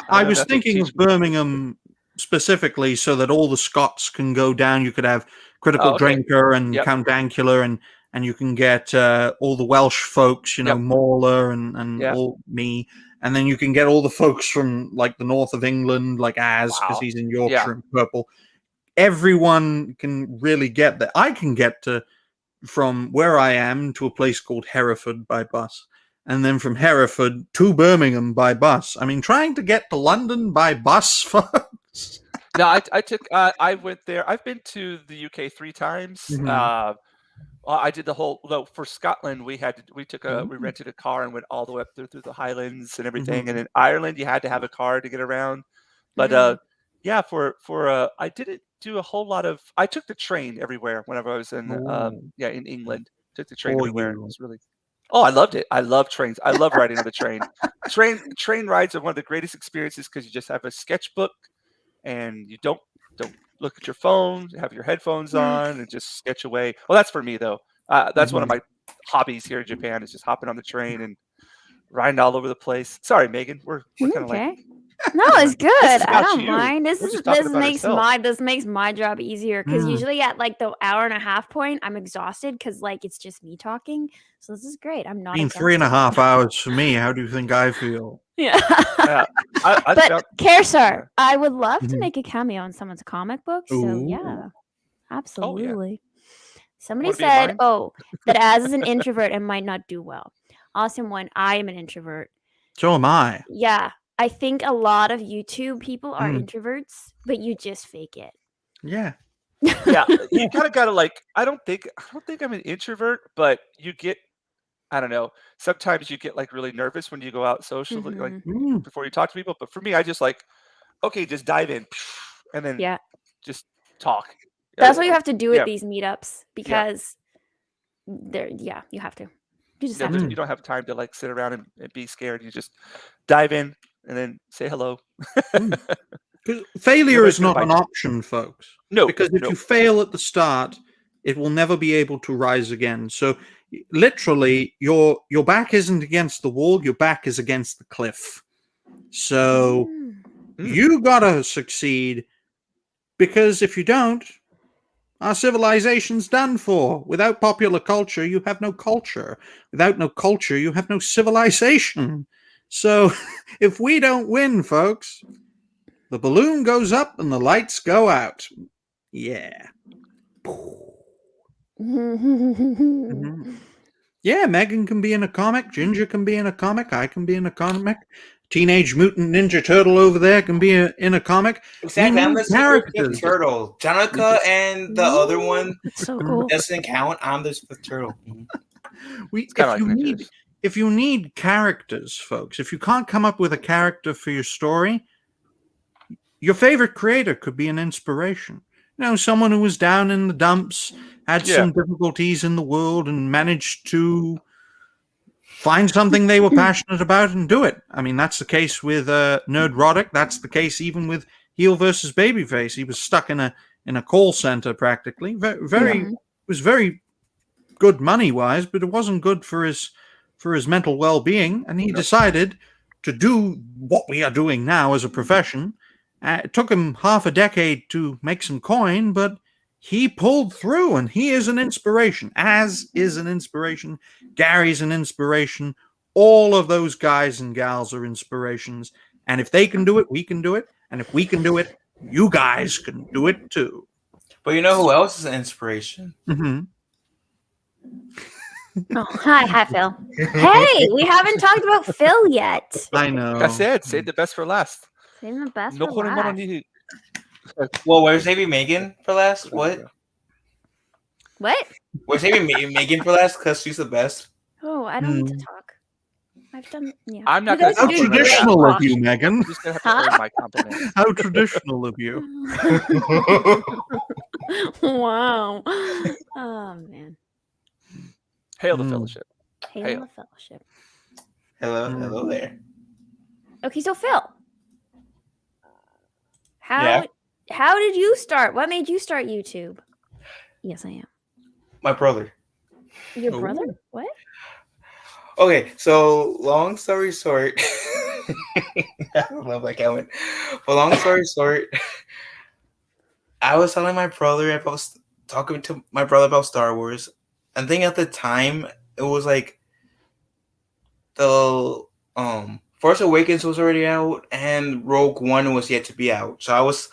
I was thinking of Birmingham specifically so that all the Scots can go down. You could have Critical Drinker and Count Dankula, and you can get all the Welsh folks, Mauler and all me. And then you can get all the folks from like the north of England, like Az, because he's in Yorkshire and Purple. Everyone can really get there. I can get from where I am to a place called Hereford by bus. And then from Hereford to Birmingham by bus. I mean, trying to get to London by bus, folks. No, I went there. I've been to the UK 3 times. Mm-hmm. I did the whole. For Scotland, we rented a car and went all the way up through the Highlands and everything. Mm-hmm. And in Ireland, you had to have a car to get around. But I didn't do a whole lot of. I took the train everywhere whenever I was in in England. Took the train everywhere. It was really. Oh, I loved it. I love trains. I love riding on the train. Train rides are one of the greatest experiences because you just have a sketchbook and you don't look at your phone, have your headphones on, and just sketch away. Well, that's for me though. That's one of my hobbies here in Japan is just hopping on the train and riding all over the place. Sorry, Megan. We're kind of like. No, it's good. I don't you. mind. This makes my job easier because usually at like the hour and a half point, I'm exhausted because like it's just me talking. So this is great. I'm not. Been 3.5 hours for me. How do you think I feel? Yeah. But Sir, I would love to make a cameo in someone's comic book. So yeah, absolutely. Oh, yeah. Somebody said, that Az is an introvert and might not do well. Awesome one. I am an introvert. So am I. Yeah. I think a lot of YouTube people are introverts, but you just fake it. Yeah. Yeah. You kind of got to like, I don't think I'm an introvert, but you get, I don't know. Sometimes you get like really nervous when you go out socially, like before you talk to people. But for me, I just like, okay, just dive in and then just talk. That's what you have to do at these meetups because you have to. You just have to. You don't have time to like sit around and be scared. You just dive in and then say hello. Failure is not an option, folks. No. Because if you fail at the start, it will never be able to rise again. So literally, your back isn't against the wall, your back is against the cliff. So you gotta succeed, because if you don't, our civilization's done for. Without popular culture, you have no culture. Without no culture, you have no civilization. So if we don't win, folks, the balloon goes up and the lights go out. Yeah. Yeah, Megan can be in a comic. Ginger can be in a comic. I can be in a comic. Teenage Mutant Ninja Turtle over there can be in a comic. Exactly. I'm the fifth turtle. Jonica and the other one so cool. doesn't count. I'm the fifth turtle. If you need characters, folks, if you can't come up with a character for your story, your favorite creator could be an inspiration. Someone who was down in the dumps, had some difficulties in the world, and managed to find something they were passionate about and do it. I mean, that's the case with Nerdrotic. That's the case even with Heel versus Babyface. He was stuck in a call center practically. It was very good money-wise, but it wasn't good for his mental well-being, and he decided to do what we are doing now as a profession. It took him half a decade to make some coin, but he pulled through, and he is an inspiration. Az is an inspiration. Gary's an inspiration. All of those guys and gals are inspirations. And if they can do it, we can do it. And if we can do it, you guys can do it too. But you know who else is an inspiration? Oh, hi, Phil. Hey, we haven't talked about Phil yet. I know. I said, save the best for last. Save the best for last. Well, we're saving Megan for last. What? We're saving Megan for last because she's the best. Oh, I don't need to talk. I've done. Yeah. I'm not going to. How traditional of you, Megan. Just gonna have to earn my compliments. How traditional of you. Wow. Oh man. Hail the fellowship. Hail the fellowship. Hello there. Okay, so Phil, how did you start? What made you start YouTube? Yes, I am. My brother. Your Ooh. brother? What? Okay, so long story short, I love that comment. But long story short, I was telling my brother about talking to my brother about Star Wars. I think at the time it was like the Force Awakens was already out and Rogue One was yet to be out. So I was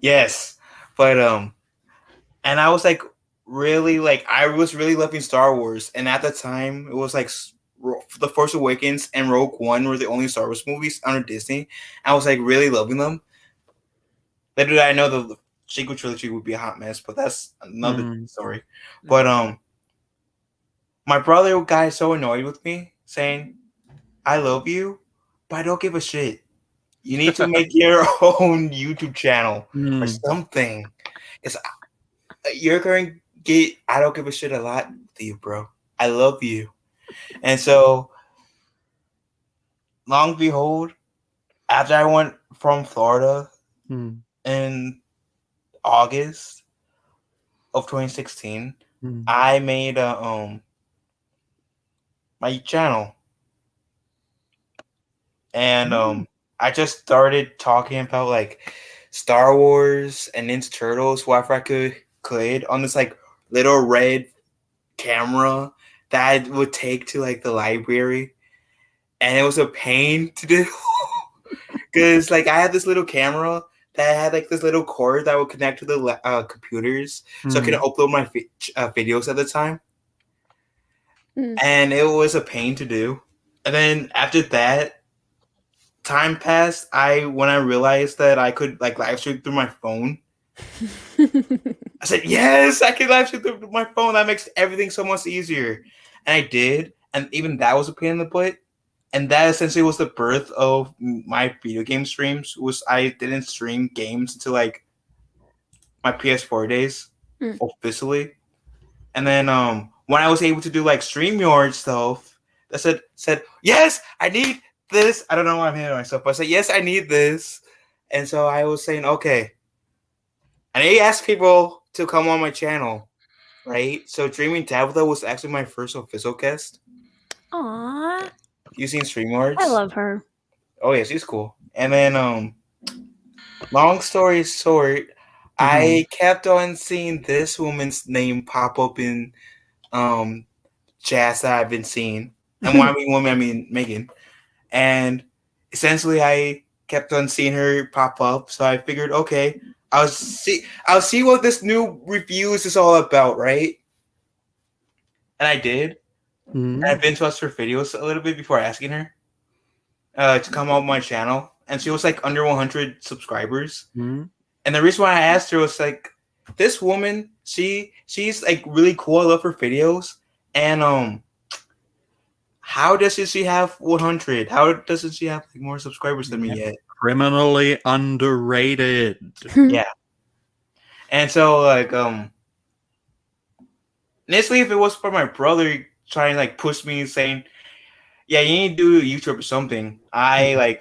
yes, but and I was like really like I was really loving Star Wars, and at the time it was like the Force Awakens and Rogue One were the only Star Wars movies under Disney. I was like really loving them. Little did I know the sequel trilogy would be a hot mess, but that's another story. But my brother got so annoyed with me saying, "I love you, but I don't give a shit. You need to make your own YouTube channel or something. Because you're going to get, I don't give a shit a lot with you, bro. I love you." And so, long behold, after I went from Florida in August of 2016, I made my channel. And I just started talking about like Star Wars and Ninja Turtles, whatever I could on this like little red camera that I would take to like the library, and it was a pain to do because like I had this little camera that had like this little cord that would connect to the computers, so I could upload my videos at the time, and it was a pain to do. And then after that, time passed. When I realized that I could like live stream through my phone, I said, "Yes, I can live stream through my phone. That makes everything so much easier." And I did, and even that was a pain in the butt. And that essentially was the birth of my video game streams. I didn't stream games until like my PS4 days officially, and then when I was able to do like StreamYard stuff, that said, "Yes, I need this." I don't know why I'm hitting myself, but I said, "Yes, I need this." And so I was saying, okay. And I asked people to come on my channel, right? So Dreaming Tabitha was actually my first official guest. Aww. Using StreamYards. I love her. Oh yeah, she's cool. And then long story short, I kept on seeing this woman's name pop up in chats that I've been seeing. And when I mean woman, I mean Megan. And essentially I kept on seeing her pop up. So I figured, okay, I'll see what this new reviews is all about, right? And I did. And I've been to watch her videos a little bit before asking her to come on my channel. And she was like under 100 subscribers. And the reason why I asked her was like, this woman, she's like really cool. I love her videos. And how doesn't she have 100? How doesn't she have like more subscribers than me yet? Criminally underrated. Yeah. And so like initially, if it was for my brother trying to like push me saying, "Yeah, you need to do YouTube or something," I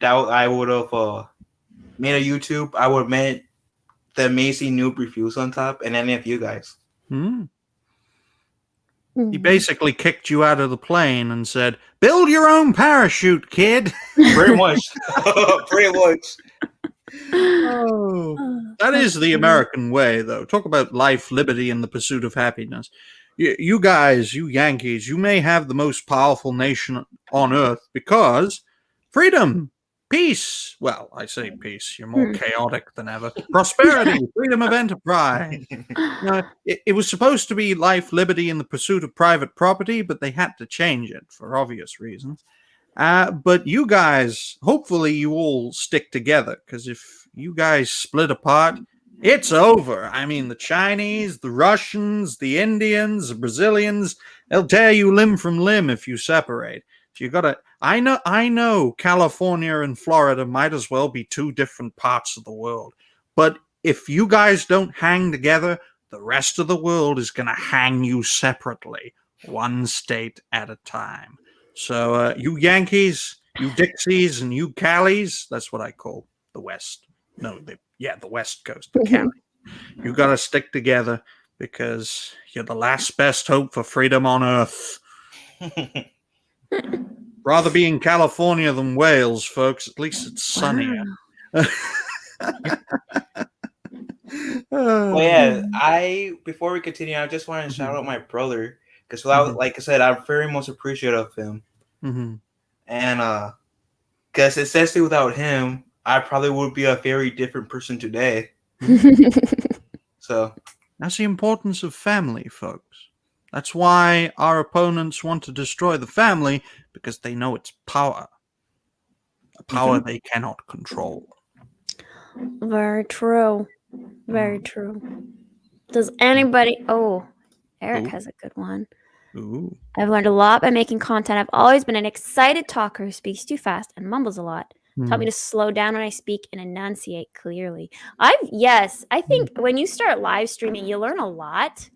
doubt I would have made a YouTube. I would have made the amazing noob reviews on top and any of you guys. He basically kicked you out of the plane and said, "Build your own parachute, kid." Pretty much. Pretty much. That is the American way, though. Talk about life, liberty, and the pursuit of happiness. You guys, you Yankees, you may have the most powerful nation on earth because freedom, peace. Well, I say peace. You're more chaotic than ever. Prosperity, freedom of enterprise. It was supposed to be life, liberty, and the pursuit of private property, but they had to change it for obvious reasons. But you guys, hopefully you all stick together, because if you guys split apart, it's over. I mean, the Chinese, the Russians, the Indians, the Brazilians, they'll tear you limb from limb if you separate. So you gotta, I know California and Florida might as well be two different parts of the world. But if you guys don't hang together, the rest of the world is gonna hang you separately, one state at a time. So you Yankees, you Dixies, and you Callies, that's what I call the West. No, the West Coast, the Cali. You got to stick together because you're the last best hope for freedom on Earth. Rather be in California than Wales, folks. At least it's sunnier. Wow. Well, yeah, before we continue, I just want to shout out my brother because, like I said, I'm very much appreciative of him, and because essentially without him, I probably would be a very different person today. So that's the importance of family, folks. That's why our opponents want to destroy the family, because they know it's power, a power they cannot control. Very true. Very true. Does anybody... Oh, Eric has a good one. Ooh. I've learned a lot by making content. I've always been an excited talker who speaks too fast and mumbles a lot. Taught me to slow down when I speak and enunciate clearly. I think when you start live streaming, you learn a lot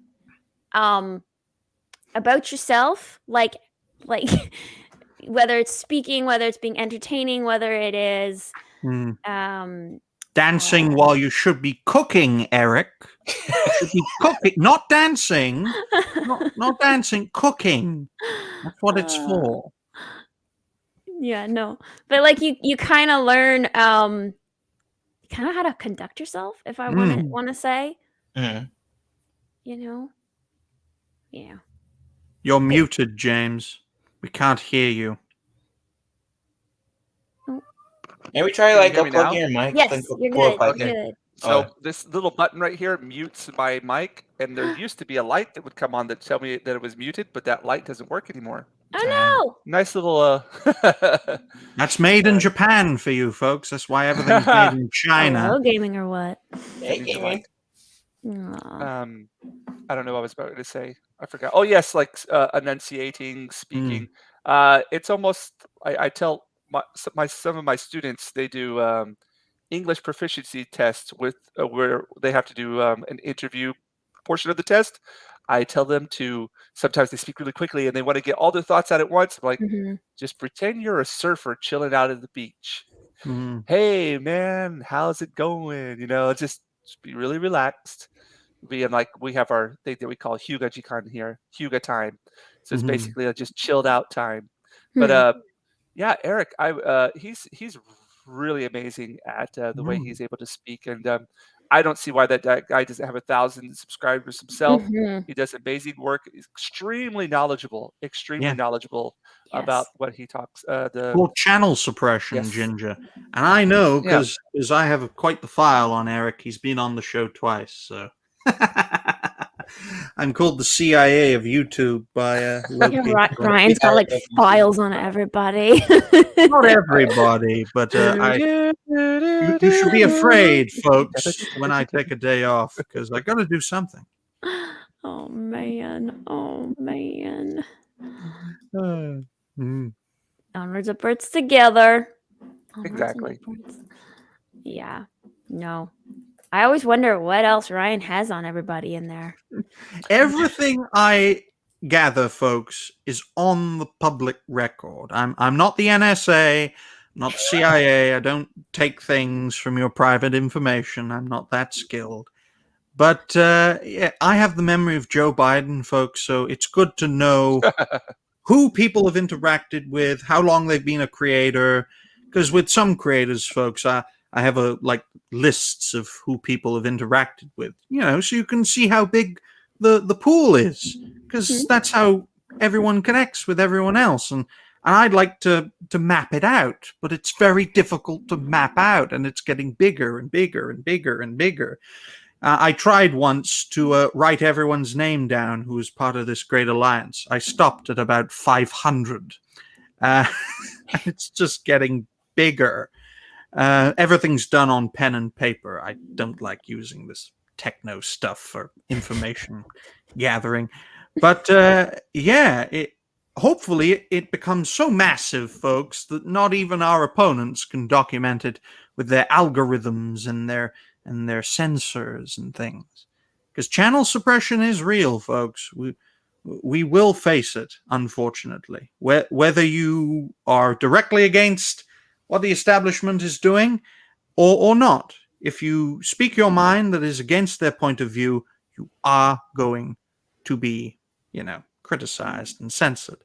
about yourself, like whether it's speaking, whether it's being entertaining, whether it is dancing while you should be cooking, Eric. You should be cooking, not dancing. Not dancing, cooking. That's what it's for. Yeah, no. But like you kind of learn kind of how to conduct yourself, if I want to say. You know? Yeah. You're muted, James. We can't hear you. Maybe try unplugging your mic. Yes, you're good. You're good. So this little button right here mutes my mic, and there used to be a light that would come on that tell me that it was muted, but that light doesn't work anymore. Oh no! Nice little. That's made in Japan for you, folks. That's why everything's made in China. Hello, gaming or what? Hey, gaming. I don't know what I was about to say. I forgot. Oh yes, like enunciating, speaking. It's almost. I tell some of my students, they do English proficiency tests with where they have to do an interview portion of the test. I tell them to, sometimes they speak really quickly and they want to get all their thoughts out at once. I'm like, just pretend you're a surfer chilling out at the beach. Hey man, how's it going? You know, just be really relaxed. Being like, we have our thing that we call Hyuga Jikan here, Hyuga time. So it's basically a just chilled out time. But yeah, Eric, he's really amazing at the way he's able to speak, and I don't see why that guy doesn't have 1,000 subscribers himself. He does amazing work. He's extremely knowledgeable about what he talks. Called channel suppression, Ginger, and I know because I have quite the file on Eric. He's been on the show twice, so. I'm called the CIA of YouTube by Ryan's got like files on everybody. Not everybody, but you should be afraid, folks, when I take a day off, because I got to do something. Oh man! Onwards upwards together. Exactly. Yeah. No. I always wonder what else Ryan has on everybody in there. Everything I gather, folks, is on the public record. I'm not the NSA, I'm not the CIA. I don't take things from your private information. I'm not that skilled. But I have the memory of Joe Biden, folks, so it's good to know who people have interacted with, how long they've been a creator. Because with some creators, folks, I have lists of who people have interacted with, so you can see how big the pool is, because that's how everyone connects with everyone else. And I'd like to map it out, but it's very difficult to map out, and it's getting bigger and bigger and bigger and bigger. I tried once to write everyone's name down who was part of this great alliance. I stopped at about 500. It's just getting bigger. Everything's done on pen and paper. I don't like using this techno stuff for information gathering. But hopefully it becomes so massive, folks, that not even our opponents can document it with their algorithms and their sensors and things. Because channel suppression is real, folks. We will face it, unfortunately. Whether you are directly against what the establishment is doing or not. If you speak your mind that is against their point of view, you you are going to be, criticized and censored.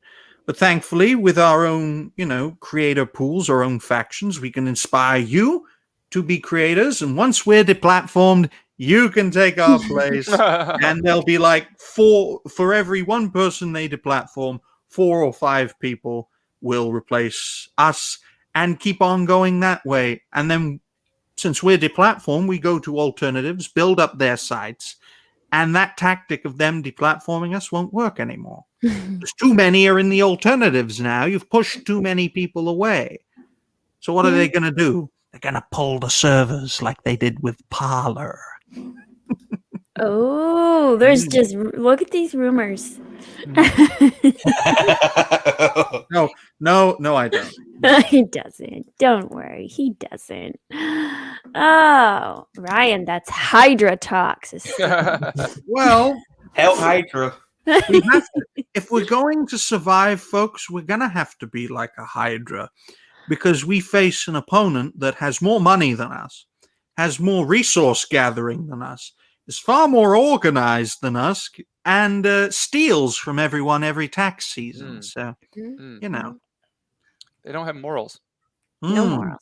But thankfully, with our own, creator pools, our own factions, we can inspire you to be creators. And once we're deplatformed, you can take our place. And there'll be like for every one person they deplatform, 4 or 5 people will replace us and keep on going that way. And then since we're deplatformed, we go to alternatives, build up their sites, and that tactic of them deplatforming us won't work anymore. There's too many are in the alternatives now. You've pushed too many people away. So what are they going to do? They're going to pull the servers like they did with Parler. Oh, there's just look at these rumors. No, I don't. He doesn't. Don't worry, he doesn't. Oh, Ryan, that's Hydra talks. Well, Hell Hydra. we have to, if we're going to survive, folks, we're going to have to be like a Hydra, because we face an opponent that has more money than us, has more resource gathering than us, is far more organized than us, and steals from everyone every tax season. So, they don't have morals. No morals.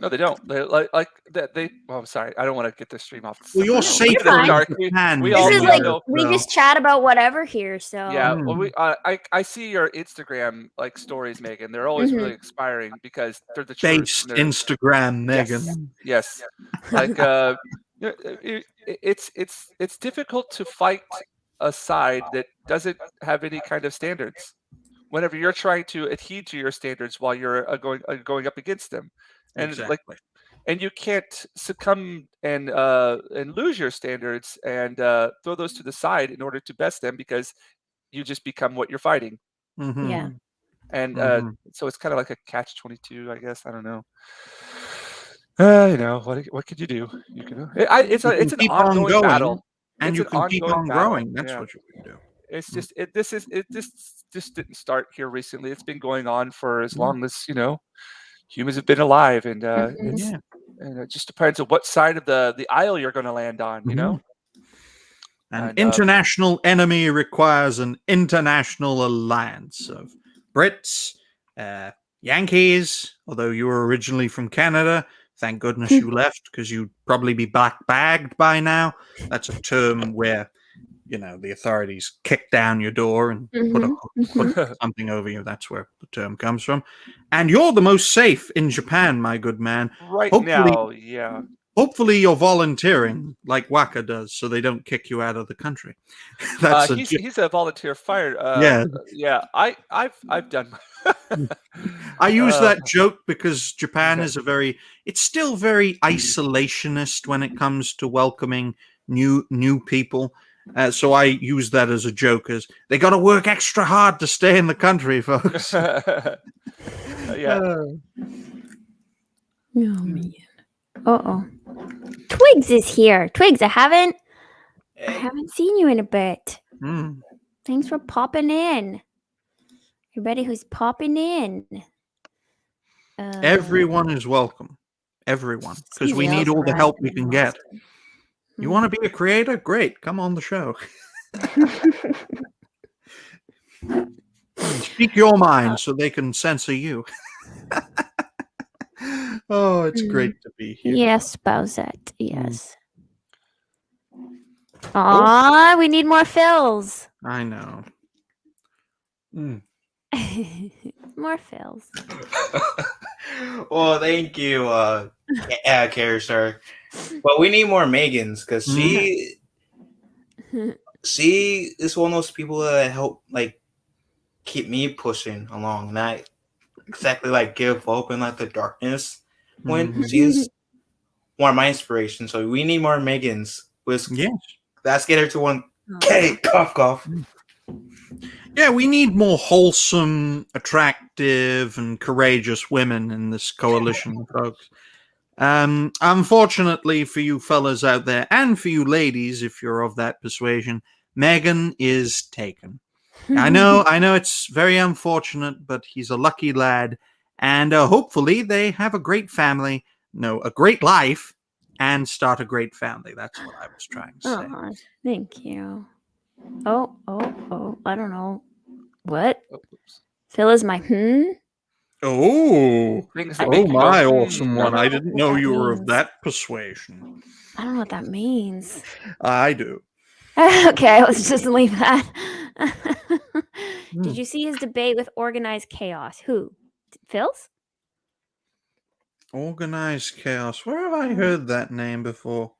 No, they don't. They like that. Well, I'm sorry. I don't want to get this stream off. Well, you're safe. You're fine. We This is like know. we just chat about whatever here. So Yeah. Well, I see your Instagram like stories, Megan. They're always really inspiring because they're the truth. Based Instagram, Megan. Yes. Like it's difficult to fight a side that doesn't have any kind of standards. Whenever you're trying to adhere to your standards while you're going up against them, and exactly. And you can't succumb and lose your standards and throw those to the side in order to best them, because you just become what you're fighting. Yeah. And so it's kind of like a catch-22, I guess. I don't know. What could you do? You can. It's an ongoing battle, and you can keep on growing. That's what you can do. It's just this didn't start here recently. It's been going on for as long as humans have been alive, and and it just depends on what side of the aisle you're going to land on. An international enemy requires an international alliance of Brits, Yankees. Although you were originally from Canada, thank goodness you left, because you'd probably be black bagged by now. That's a term where the authorities kick down your door and put something over you. That's where the term comes from. And you're the most safe in Japan, my good man. Now, yeah. Hopefully you're volunteering like Waka does, so they don't kick you out of the country. He's a volunteer fire. Yeah. I've done. I use that joke because Japan is it's still very isolationist when it comes to welcoming new people. So I use that as a joke, as they got to work extra hard to stay in the country, folks. Oh man. Uh-oh. Twigs is here. Twigs, I haven't seen you in a bit. Thanks for popping in. Everybody who's popping in. Everyone is welcome. Everyone. Because we need all the help we can get. You want to be a creator? Great. Come on the show. Speak your mind so they can censor you. Oh, it's great to be here. Yes, Bowsette. Yes. Aw, we need more fills. I know. More fills. Well, thank you, Caristar. But we need more Megans, because she is one of those people that help keep me pushing along, not exactly give up in the darkness. When she's one of my inspirations, so we need more Megans. Let's get her to 1K. Cough. Yeah, we need more wholesome, attractive, and courageous women in this coalition, folks. Unfortunately for you fellas out there, and for you ladies, if you're of that persuasion, Megan is taken. I know it's very unfortunate, but he's a lucky lad, and hopefully they have a great family, a great life, and start a great family. That's what I was trying to say. Oh, thank you. Oh, I don't know. What? Oops. Phil is my Oh, Things that oh make you go, my awesome one. I know didn't what know that you were of means. that persuasion. I don't know what that means. I do. Okay, let's just leave that. Hmm. Did you see his debate with organized chaos? Who? Phil's? Organized chaos. Where have I heard that name before?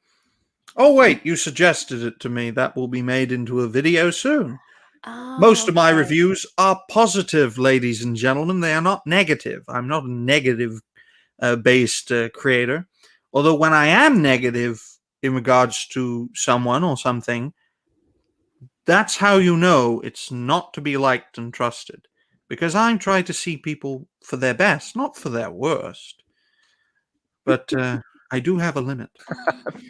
Oh, wait, you suggested it to me. That will be made into a video soon. Most of my okay. reviews are positive, ladies and gentlemen. They are not negative. I'm not a negative based creator. Although when I am negative in regards to someone or something, that's how you know it's not to be liked and trusted. Because I try to see people for their best, not for their worst. But I do have a limit.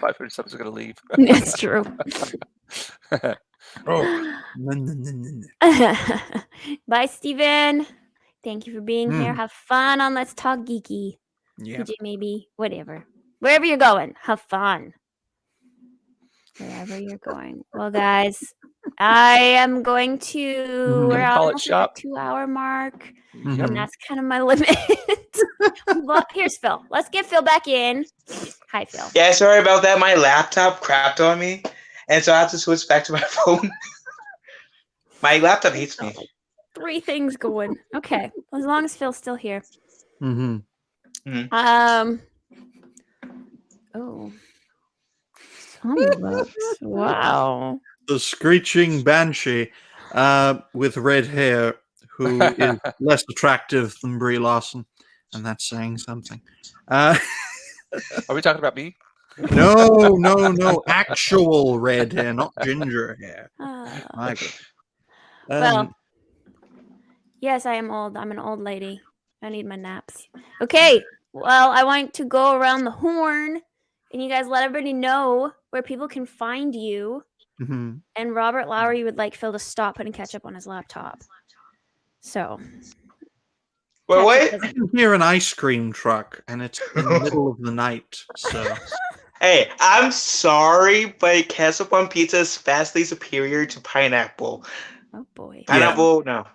500 subs are going to leave. It's true. Oh. Bye, Steven. Thank you for being here. Mm. Have fun on Let's Talk Geeky. Yeah. PJ, maybe. Whatever. Wherever you're going, have fun. Wherever you're going. Well, guys, I am going to. We're Call it almost at shop. the 2-hour mark, Mhm. and that's kind of my limit. Well, here's Phil. Let's get Phil back in. Hi, Phil. Yeah, sorry about that. My laptop crapped on me, and so I have to switch back to my phone. My laptop hates me. 3 things going. Okay, as long as Phil's still here. Mm-hmm. Oh. Sunbooks. Wow. The screeching banshee with red hair who is less attractive than Brie Larson. And that's saying something. Are we talking about me? No. Actual red hair, not ginger hair. My God. Well, yes, I am old. I'm an old lady. I need my naps. Okay. Well, I want to go around the horn and you guys let everybody know where people can find you. Mhm. And Robert Lowry would like Phil to stop putting ketchup on his laptop. So. Wait, what? I can hear an ice cream truck, and it's in the middle of the night. So, Hey, I'm sorry, but ketchup on pizza is vastly superior to pineapple. Oh boy. Pineapple, no.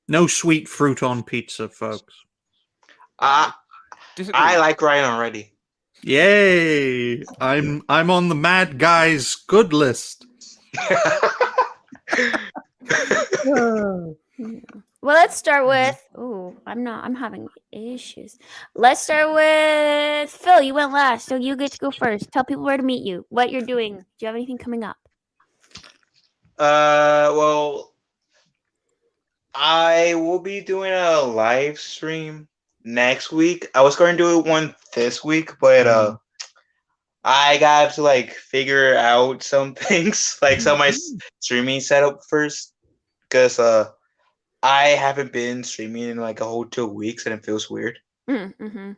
no sweet fruit on pizza, folks. I like Ryan already. Yay! I'm on the Mad Guy's good list. Well, let's start with. I'm having issues. Let's start with Phil. You went last, so you get to go first. Tell people where to meet you, what you're doing. Do you have anything coming up? Well, I will be doing a live stream next week. I was going to do one this week, but I got to figure out some things, some of my streaming setup first, because I haven't been streaming in a whole 2 weeks and it feels weird. Mm-hmm.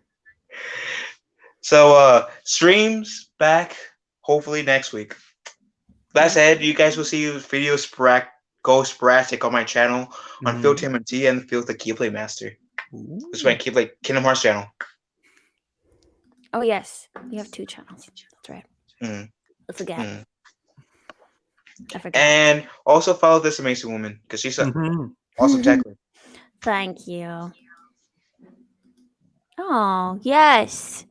So streams back hopefully next week. That said, you guys will see videos go sporadic on my channel on Phil TMNT and Phil the Keyplay Master. This is my Kingdom Hearts channel. Oh yes, you have 2 channels. That's right. Mm. I forget. I forgot. And also follow this amazing woman because she's an awesome tackler. Thank you. Oh yes,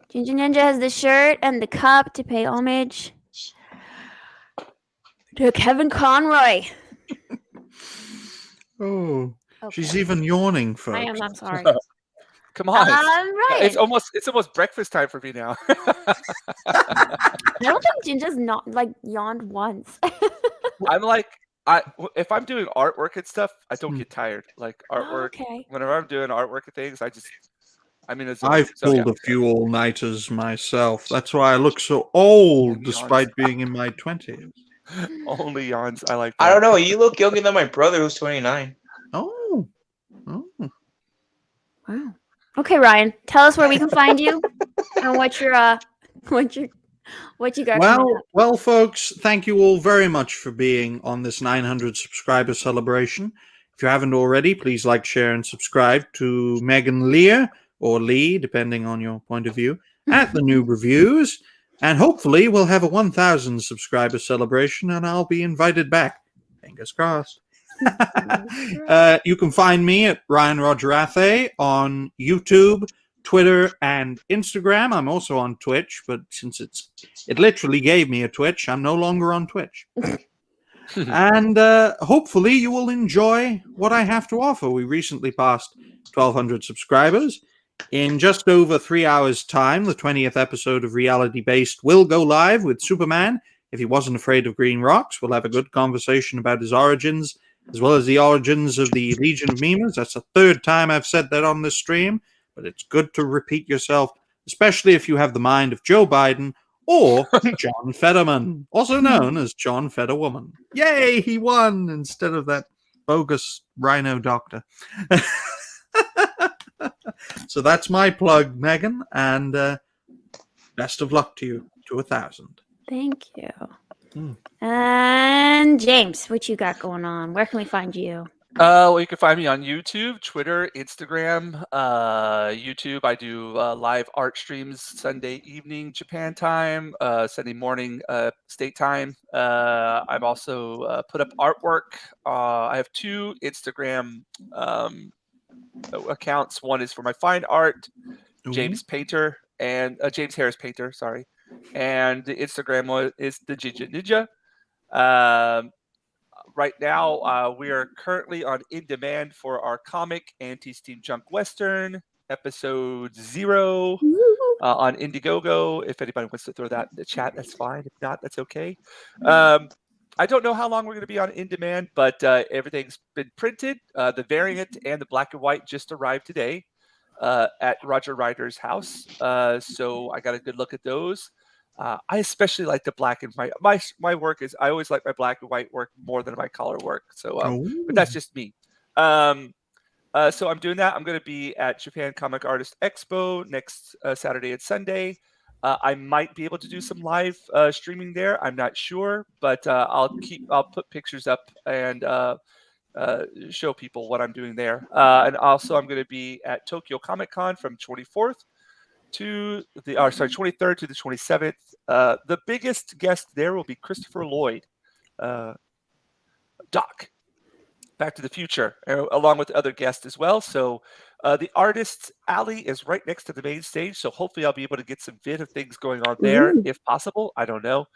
Ginger Ninja has the shirt and the cup to pay homage to Kevin Conroy. Oh, Okay. she's even yawning, folks. I'm sorry. Come on. Right. It's almost breakfast time for me now. I don't think Ginger's not yawned once. I'm if I'm doing artwork and stuff, I don't get tired. Artwork. Okay. Whenever I'm doing artwork and things, I'm in a zone. I've pulled a few all-nighters myself. That's why I look so old, despite being in my 20s. Only yawns. I like that. I don't know. You look younger than my brother, who's 29. Oh. Wow. Okay, Ryan, tell us where we can find you and what you got. coming up. Well, folks, thank you all very much for being on this 900 subscriber celebration. If you haven't already, please like, share, and subscribe to Megan Lear, or Lee, depending on your point of view. at the Noob Reviews, and hopefully we'll have a 1,000 subscriber celebration, and I'll be invited back. Fingers crossed. You can find me at Ryan Roger Athe on YouTube, Twitter, and Instagram. I'm also on Twitch, but since it literally gave me a Twitch, I'm no longer on Twitch. And hopefully you will enjoy what I have to offer. We recently passed 1,200 subscribers. In just over 3 hours' time, the 20th episode of Reality Based will go live with Superman. If he wasn't afraid of green rocks, we'll have a good conversation about his origins, as well as the origins of the Legion of Memers. That's the third time I've said that on this stream, but it's good to repeat yourself, especially if you have the mind of Joe Biden or John Fetterman, also known as John Fetterwoman. Yay, he won instead of that bogus rhino doctor. So that's my plug, Megan, and best of luck to you to 1,000. Thank you. And James, what you got going on? Where can we find you? Well, you can find me on YouTube, Twitter, Instagram. YouTube, I do live art streams Sunday evening Japan time, Sunday morning state time. I've also put up artwork. I have 2 Instagram accounts. One is for my fine art, James Painter, and James Harris Painter, sorry. And the Instagram one is the Ninja. Right now, we are currently on In Demand for our comic Anti-Steam Junk Western, episode 0 on Indiegogo. If anybody wants to throw that in the chat, that's fine. If not, that's okay. I don't know how long we're going to be on In Demand, but everything's been printed. The variant and the black and white just arrived today at Roger Ryder's house. So I got a good look at those. I especially like the black and white. My work is, I always like my black and white work more than my color work. So, but that's just me. So I'm doing that. I'm going to be at Japan Comic Artist Expo next Saturday and Sunday. I might be able to do some live streaming there. I'm not sure, but I'll put pictures up and show people what I'm doing there. And also I'm going to be at Tokyo Comic Con from 24th to the 23rd to the 27th. The biggest guest there will be Christopher Lloyd, Doc, Back to the Future, along with other guests as well. So the Artists Alley is right next to the main stage, so hopefully I'll be able to get some vid of things going on there, if possible. I don't know,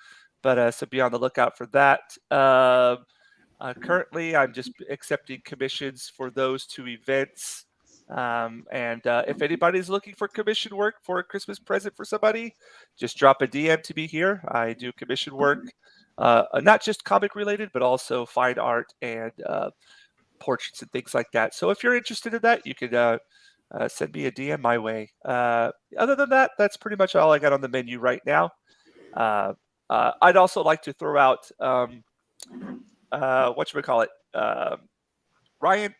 but so be on the lookout for that. Currently, I'm just accepting commissions for those 2 events. And if anybody's looking for commission work for a Christmas present for somebody, just drop a DM to me here. I do commission work, not just comic related, but also fine art and portraits and things like that. So if you're interested in that, you can send me a DM my way. Other than that, that's pretty much all I got on the menu right now. I'd also like to throw out whatchamacallit, Ryan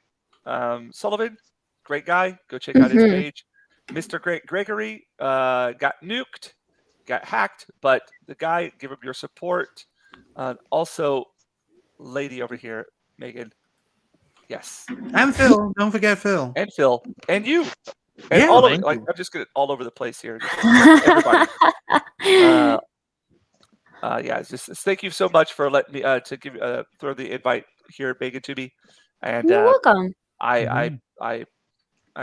Sullivan. Great guy. Go check out his page. Mr. Gregory got nuked, got hacked, but the guy, give him your support. Also, lady over here, Megan. Yes. And Phil. Don't forget Phil. And Phil. And you. And Yeah, all over, thank like you. I'm just getting all over the place here. Everybody. Yeah, it's just thank you so much for letting me to give throw the invite here, Megan, to me. And You're welcome. I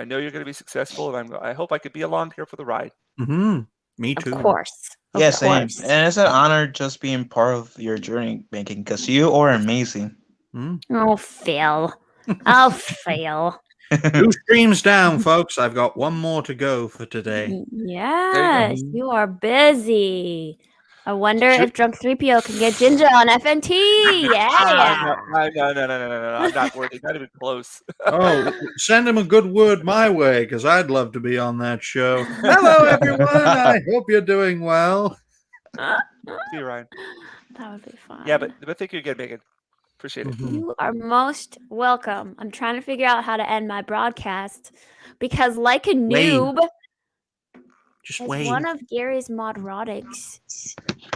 know you're going to be successful, and I hope I could be along here for the ride. Me too. Of course. Yeah, same. And it's an honor just being part of your journey, Megan, because you are amazing. Oh, Phil. Oh, Phil. 2 streams down, folks. I've got 1 more to go for today. Yes, you are busy. I wonder if Drunk 3PO can get Ginger on FNT. Yeah. No. I'm not worthy. Not even close. Oh, send him a good word my way, because I'd love to be on that show. Hello, everyone. I hope you're doing well. See you, Ryan. That would be fun. Yeah, but thank you again, Megan. Appreciate it. You are most welcome. I'm trying to figure out how to end my broadcast because, like a noob, just as wait. one of Gary's modrotics,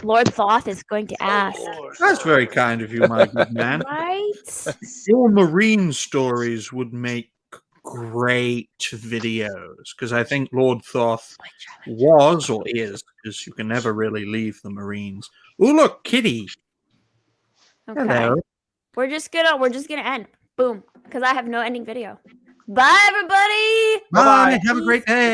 Lord Thoth is going to ask. That's very kind of you, my good man. Right? Your marine stories would make great videos because I think Lord Thoth was or is, because you can never really leave the Marines. Oh, look, Kitty. Okay. Hello. We're just gonna end. Boom. Because I have no ending video. Bye, everybody. Bye. Bye-bye. Have a great day.